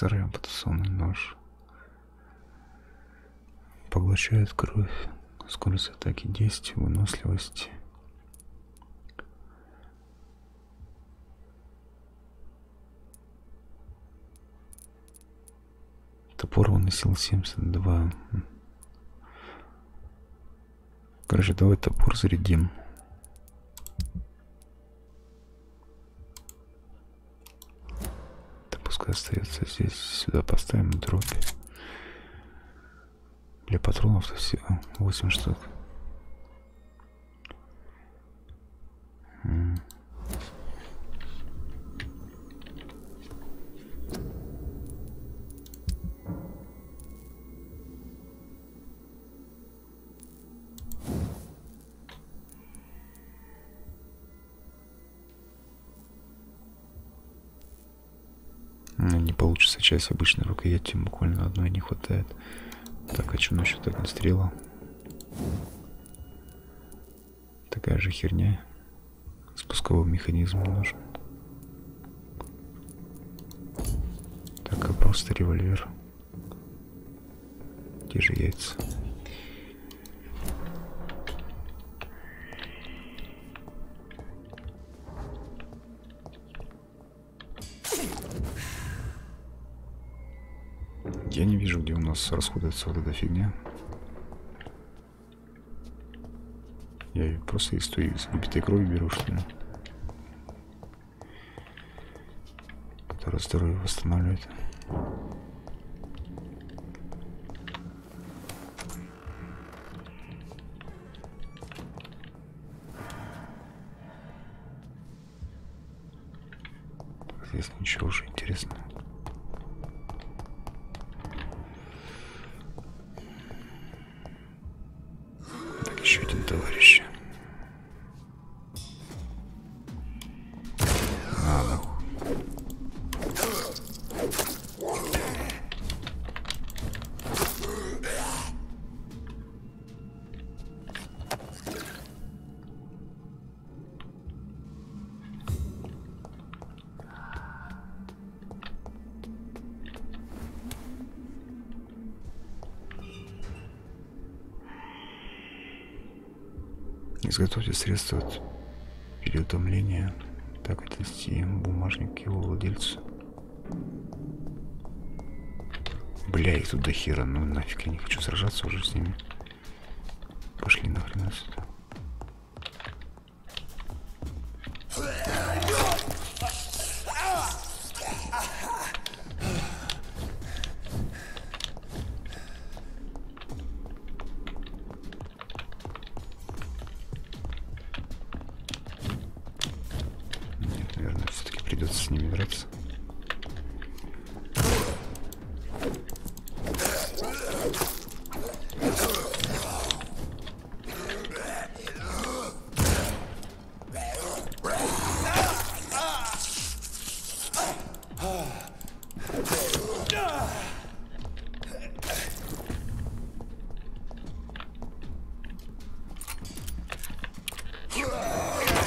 Старый ампутационный нож. Поглощает кровь. Скорость атаки 10, выносливость. Топор выносил 72. Короче, давай топор зарядим. Это пускай остается здесь. Сюда поставим дробь. Для патронов-то всего 8 штук. Не получится часть обычной рукояти, буквально одной не хватает. Так, хочу насчет огнестрела. Такая же херня. Спусковой механизм нужен. Так, а просто револьвер. Где же яйца? Я не вижу, где у нас расходуется вот эта фигня. Я ее просто из той избитой крови беру, что ли. Которая здоровье восстанавливает. Здесь ничего уже интересного. Еще один товарищ. Изготовьте средства от переутомления. Так, отнести бумажник к его владельцу. Бля, их тут до хера, ну нафиг, я не хочу сражаться уже с ними. Пошли нахрен отсюда. С ними драться.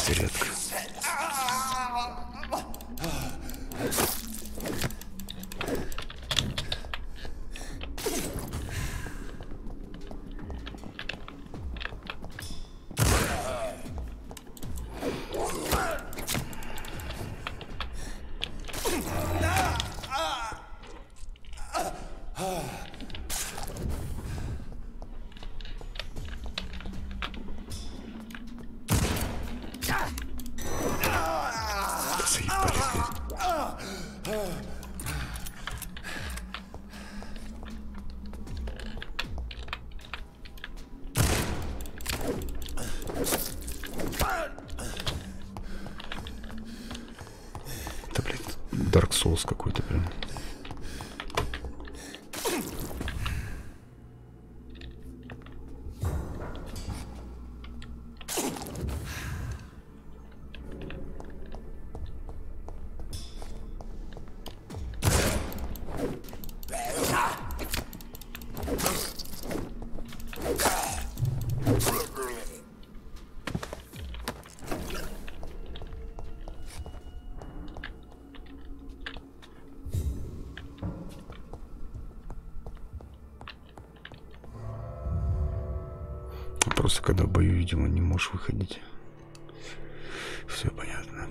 Зарядка. Это, блядь, Dark Souls какой-то прям. Просто когда в бою, видимо, не можешь выходить. Все понятно.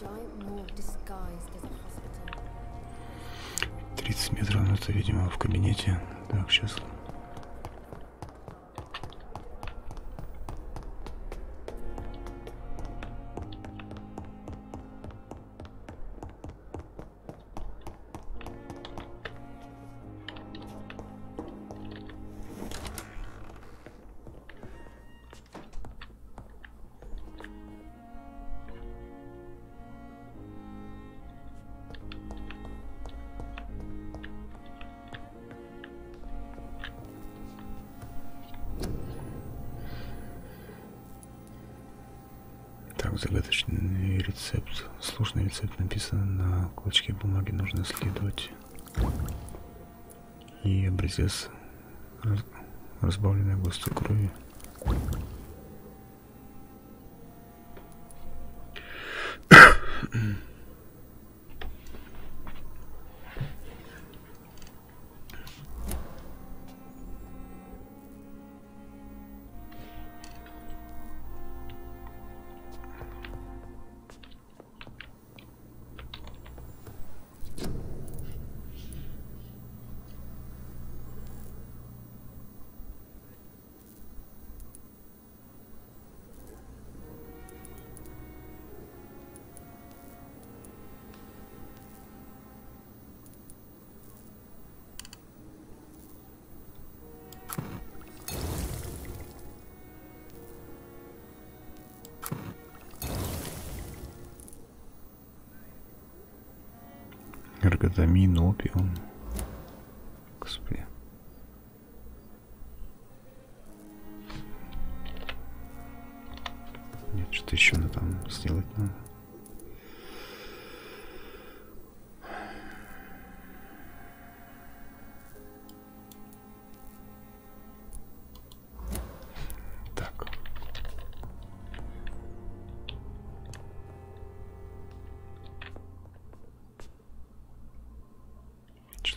Giant morgue disguised as a hospital. 30 метров, ну это, видимо, в кабинете. Так, сейчас. Загадочный рецепт. Сложный рецепт написан на клочке бумаги. Нужно исследовать. И образец разбавленной густой крови. Эрготамин, опиум. Господи. Нет, что-то еще надо там сделать надо.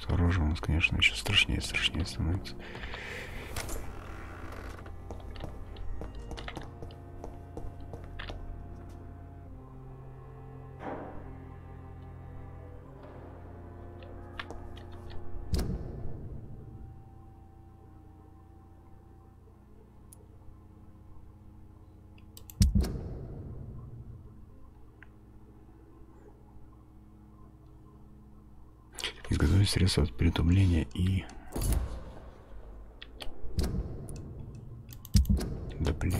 Оружие у нас, конечно, еще страшнее и страшнее становится. Изготовить средства от притумления и... Да блин.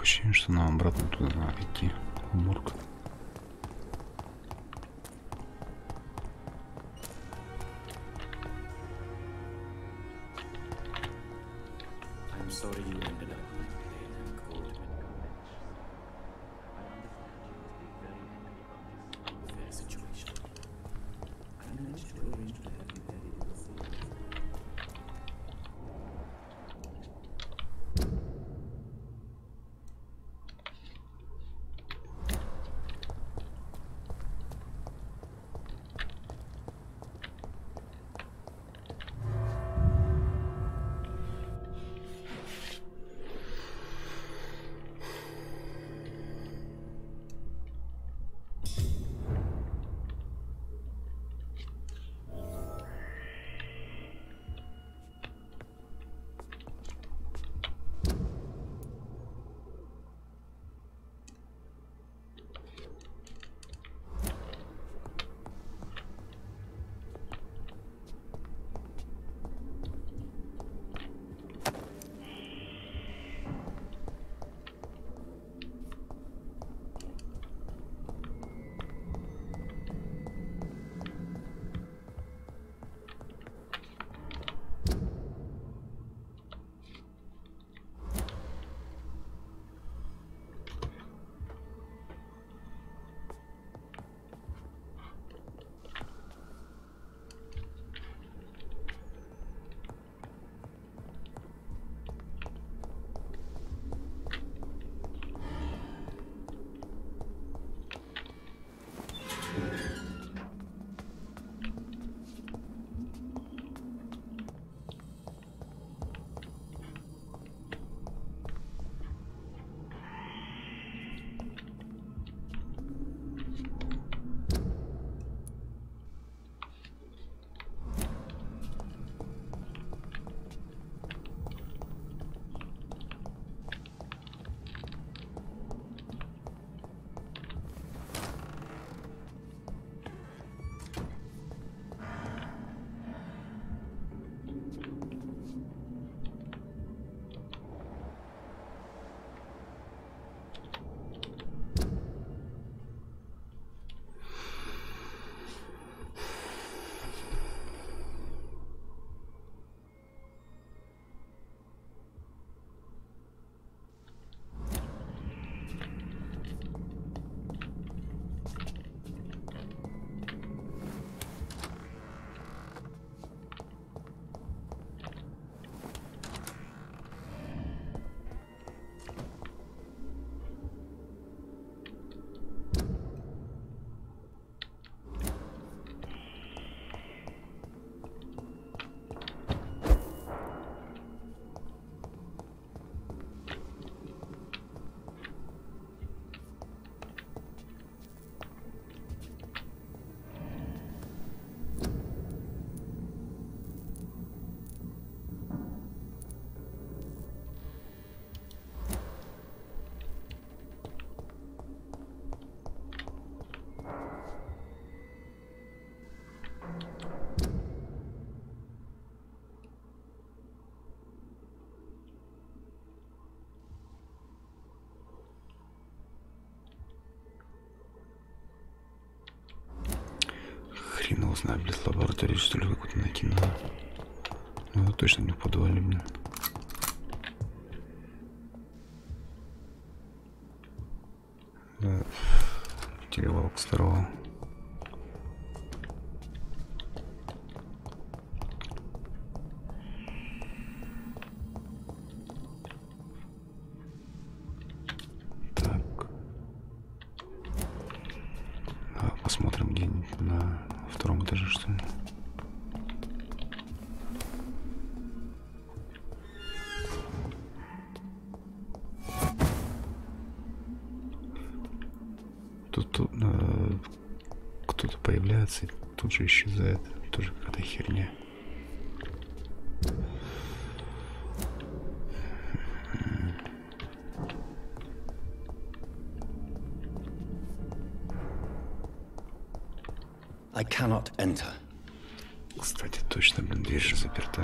Ощущение, что нам обратно туда надо идти, в морг. Кинулась на, блядь, лабораторию, что ли, какую-то накинула. Ну, это точно не в подвале, блин. Да. Телевалка старого. Посмотрим где-нибудь на втором этаже, что ли. Тут кто-то появляется и тут же исчезает. Тоже какая-то херня. I cannot enter. Кстати, точно, блин, дверь же заперта.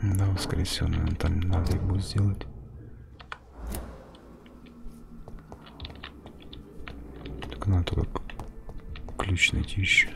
Да, скорее всего, наверное, там надо их будет сделать. Так надо только ключ найти еще.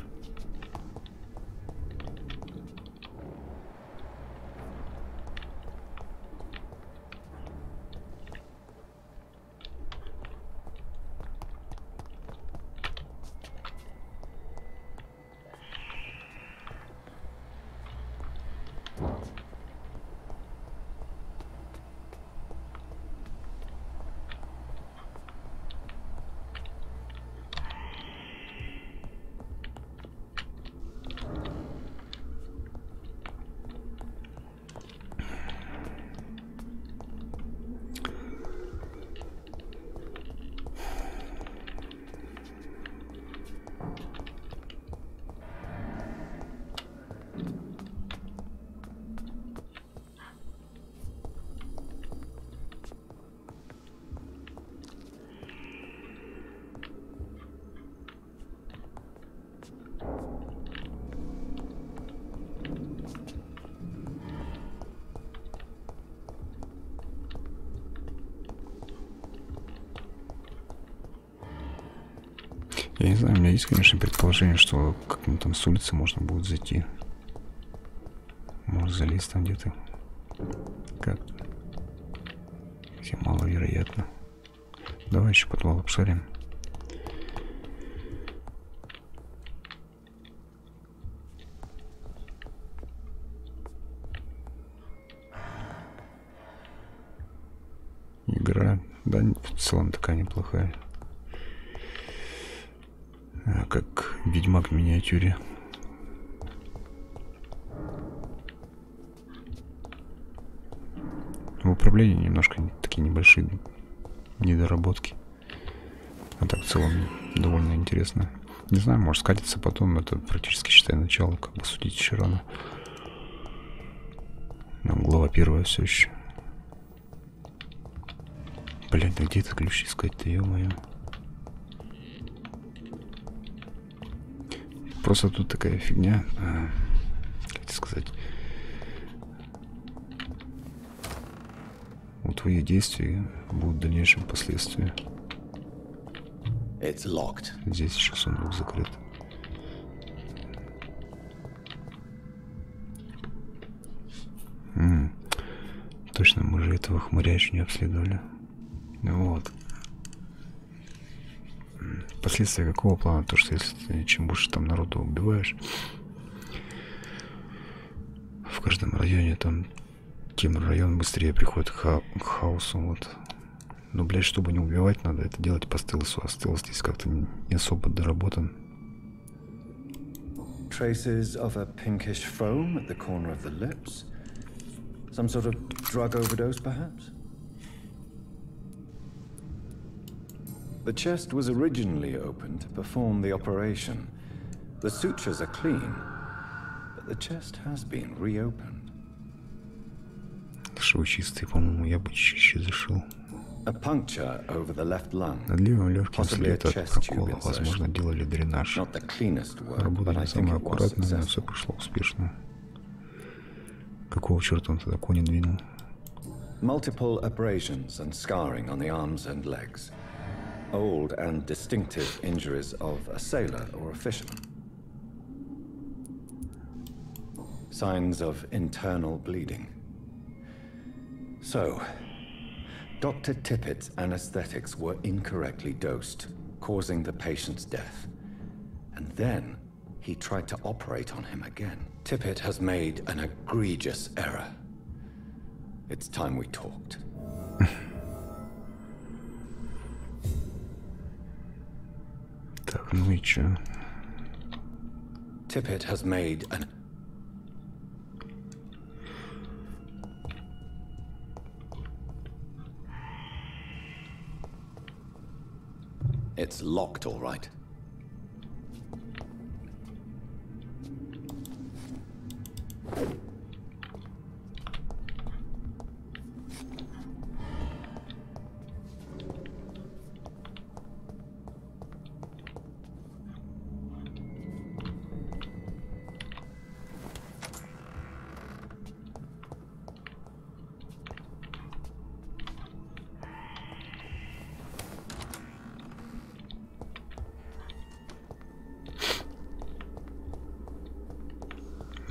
Я не знаю, у меня есть, конечно, предположение, что как-нибудь там с улицы можно будет зайти. Может залезть там где-то. Как? Хотя маловероятно. Давай еще подвал обшарим. Игра, да, в целом такая неплохая. Как Ведьмак в миниатюре. В управлении немножко такие небольшие недоработки. А так в целом довольно интересно. Не знаю, может скатиться потом. Это практически, считай, начало. Как бы судить еще рано. Но глава первая все еще. Блядь, да где это ключ искать-то, ё-моё. Просто тут такая фигня, как тебе сказать, у твоих действий будут дальнейшие последствия. It's locked. Здесь еще сундук закрыт. Точно, мы же этого хмыря еще не обследовали. Вот. Последствия какого плана? То, что если ты чем больше там народу убиваешь, в каждом районе там тем район быстрее приходит к хаосу. Вот. Но, блядь, чтобы не убивать, надо это делать по стелсу. А стелс здесь как-то не особо доработан. Traces of a pinkish foam at the corner of the lips. Some sort of drug overdose, perhaps? The chest was originally opened to perform the operation, The sutures are clean, but the chest has been reopened. Швы чистые, по-моему, я бы чуть-чуть зашил. A puncture over the left lung. Над левым легким след от прокола. Возможно, делали дренаж. Работа не самая аккуратная, но все прошло успешно. Какого черта он тогда кони двинул? Multiple abrasions and scarring on the arms and legs. Old and distinctive injuries of a sailor or a fisherman. Signs of internal bleeding. So, Dr. Tippett's anesthetics were incorrectly dosed, causing the patient's death. And then he tried to operate on him again. Tippett has made an egregious error. It's time we talked. Так, ну и чё? Tippett has made an... It's locked, all right.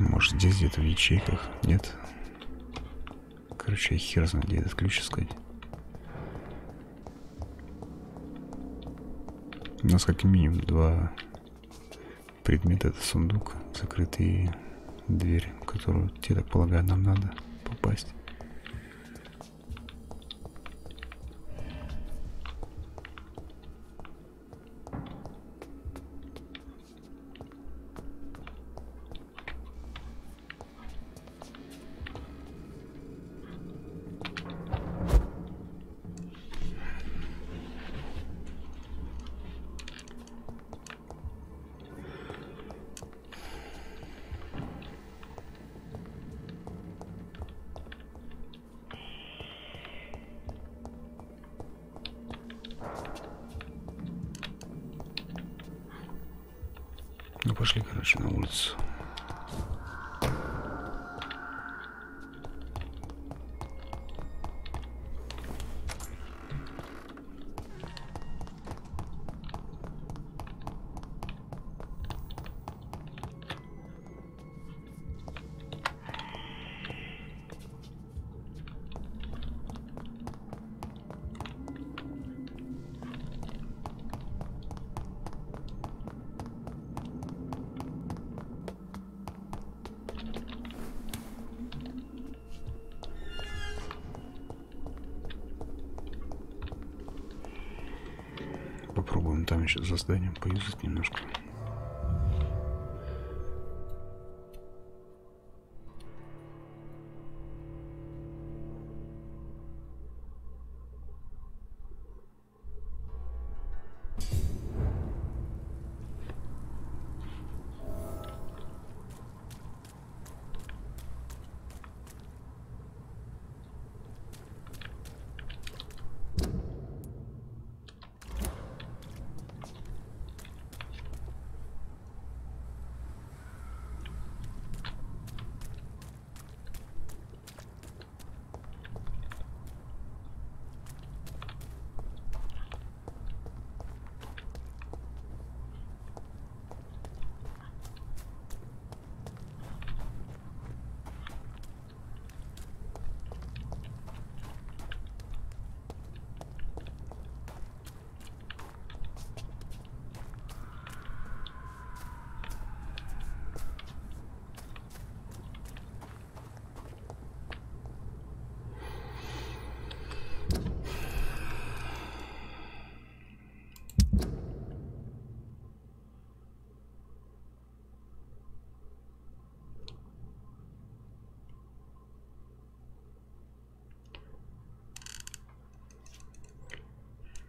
Может, здесь где-то в ячейках? Нет. Короче, я хер знаю, где этот ключ искать. У нас как минимум 2 предмета. Это сундук, закрытый, дверь, в которую, я так полагаю, нам надо попасть. Ну, пошли, короче, на улицу. Попробуем там еще за зданием поюзать немножко.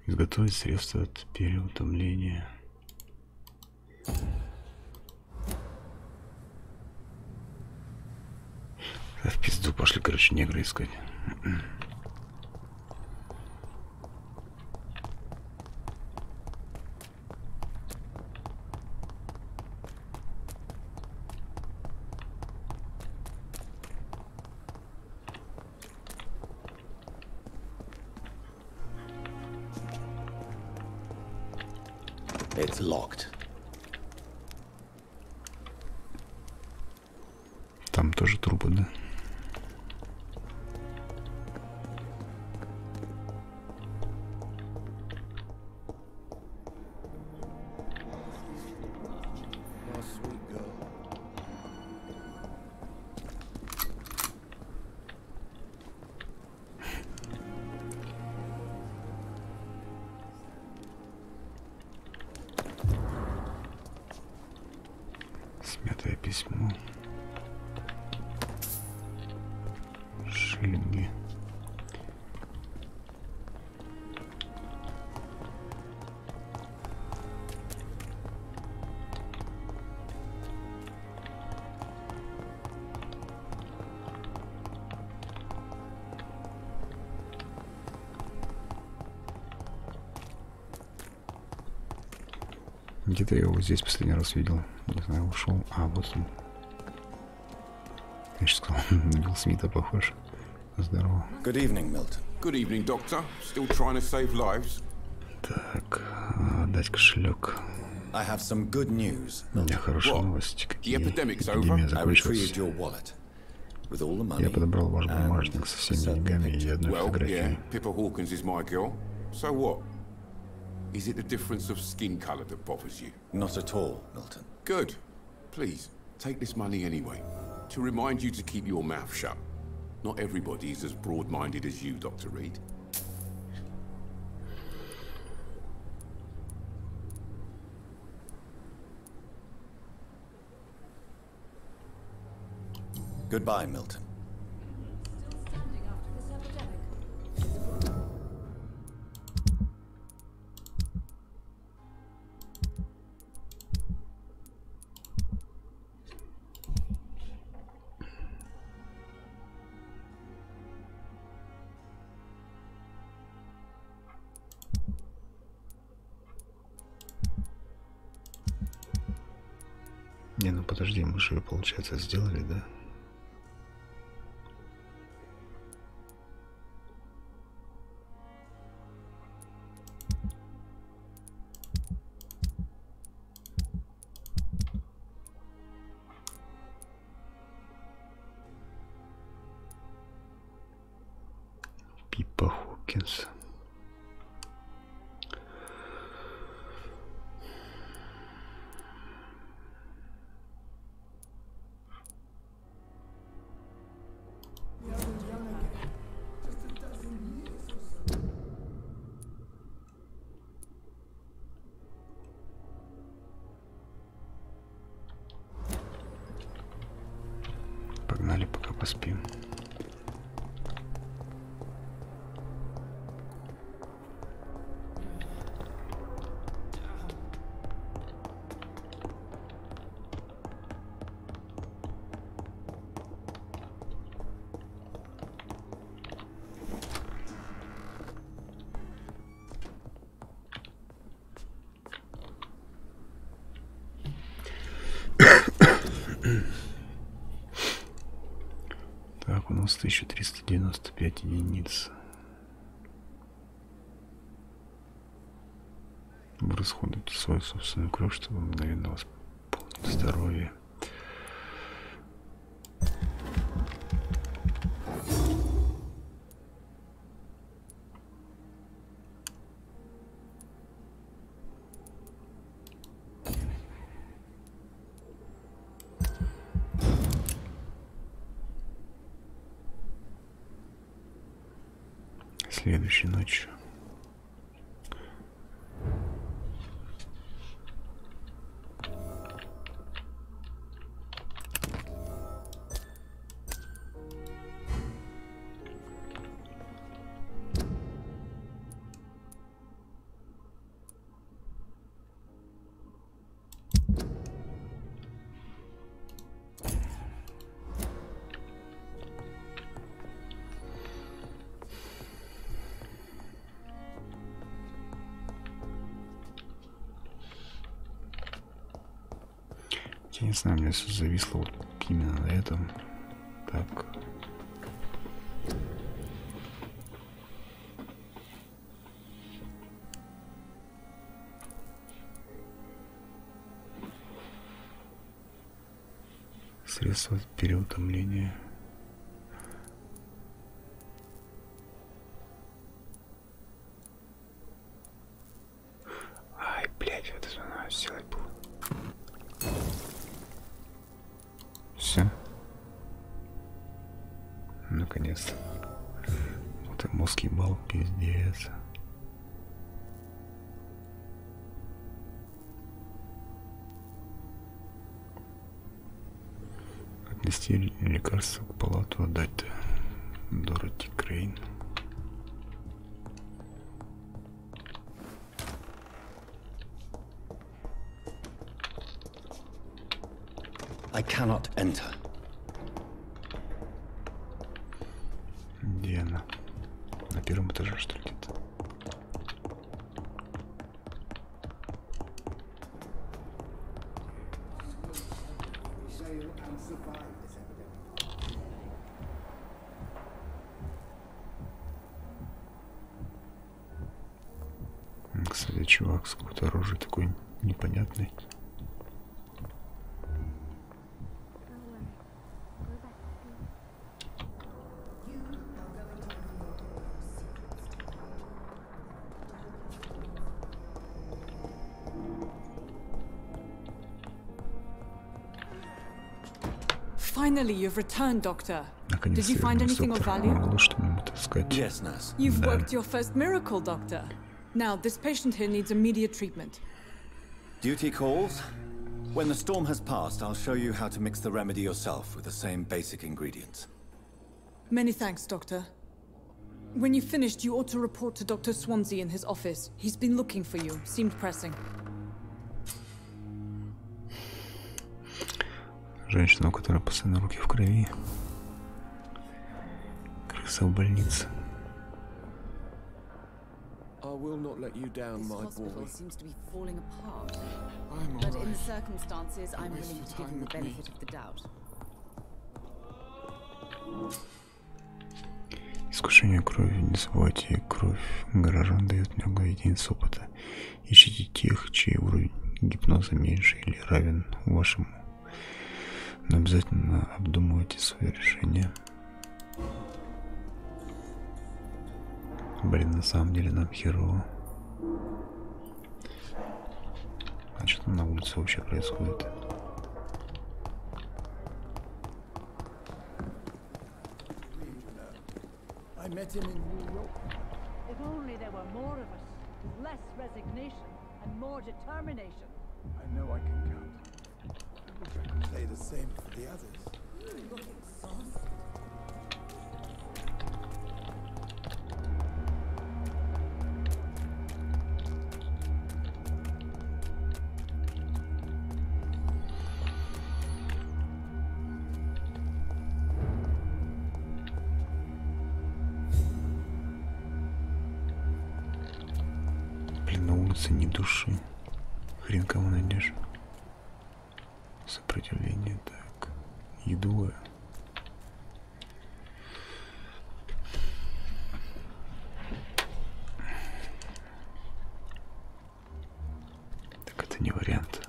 Изготовить средства от переутомления. пизду пошли, короче, негры искать. It's locked. Там тоже трупы, да? Смятое письмо. Шиллинги. Где-то я его здесь последний раз видел. Не знаю, ушел. А, вот он. Я же сказал, Билл Смита похож. Здорово. Good evening, Milton. Good evening, Doctor. Still trying to save lives? Так, дать кошелек. I have some good news. У меня хорошие новости. The epidemic's over. Эпидемия I retrieved закончилась. your wallet with all the money. Я подобрал ваш бумажник со всеми деньгами и одной Well, yeah, фотографией. Pippa Hawkins is my girl. So what? Is it the difference of skin colour that bothers you? Not at all, Milton. Good. Please, take this money anyway. To remind you to keep your mouth shut. Not everybody is as broad-minded as you, Dr. Reed. Goodbye, Milton. Не, ну подожди, мы же ее, получается, сделали, да? Пиппа Хокинс. Погнали, пока поспим. Так, у нас 1395 единиц. Вы расходуете свою собственную кровь, чтобы мгновенно восполнить здоровье. Следующей ночью. Я не знаю, мне все зависло вот именно на этом. Так. Средства переутомления. Ай, блядь, вот это надо сделать было. Все. Наконец-то. Вот и мозг ебал, пиздец. Отнести лекарство к палату, отдать Дороти Крейн. I cannot enter. Где она? На первом этаже, что ли, где-то? Кстати, чувак с какой-то оружием такой непонятный. Finally, you've returned, Doctor. Did you find anything of value? Yes, nurse. You've worked your first miracle, Doctor. Now, this patient here needs immediate treatment. Duty calls. When the storm has passed, I'll show you how to mix the remedy yourself with the same basic ingredients. Many thanks, Doctor. When you've finished, you ought to report to Dr. Swansea in his office. He's been looking for you. Seemed pressing. Женщина, у которой постоянно руки в крови. Крыса в больнице. I will not let you down, my boy. This hospital seems to be falling apart. But in the circumstances, I'm willing to give you the benefit of the doubt. Искушение крови. Не забывайте, кровь горожан дает много единиц опыта. Ищите тех, чей уровень гипноза меньше или равен вашему. Но обязательно обдумывайте свое решение. Блин, на самом деле нам херово. А что там на улице вообще происходит? I met him in New York. If only there were more of us, less resignation and more determination. I know I can count. I wish I could say the same for the others. You look exhausted. Блин, на улице ни души. Хрен кого найдешь. Сопротивление, так. Еду. Так это не вариант.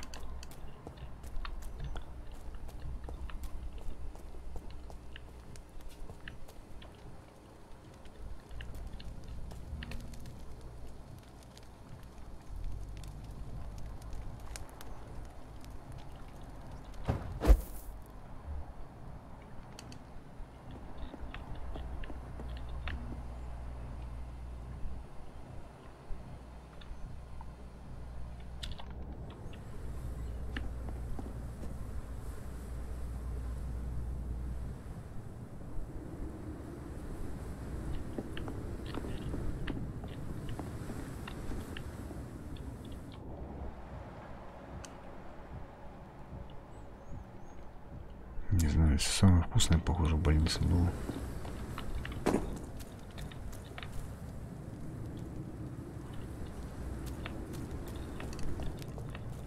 Не знаю, самое вкусное, похоже, в больнице было.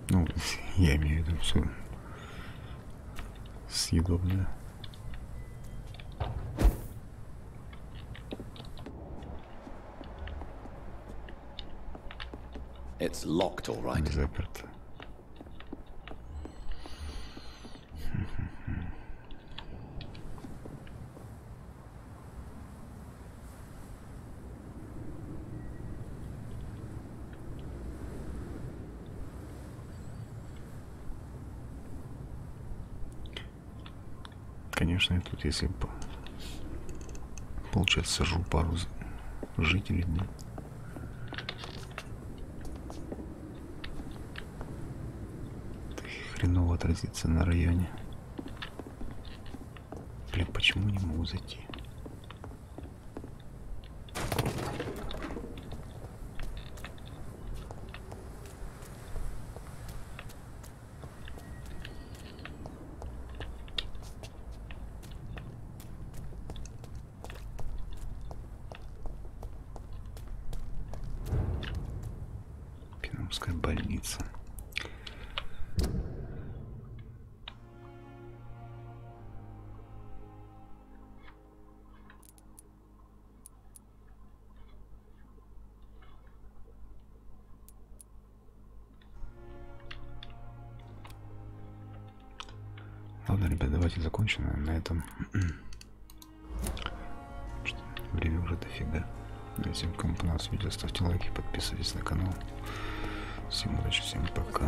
Ну, я имею в виду все съедобная. It's locked, all right. Заперто. Конечно, и тут, если получается, сажу пару жителей, да? Хреново отразится на районе. Блин, почему не могу зайти? Пермская больница. Ладно, ребят, давайте закончим на этом. Время уже дофига. Всем, кому понравилось видео, ставьте лайки, подписывайтесь на канал. Всем удачи, всем пока.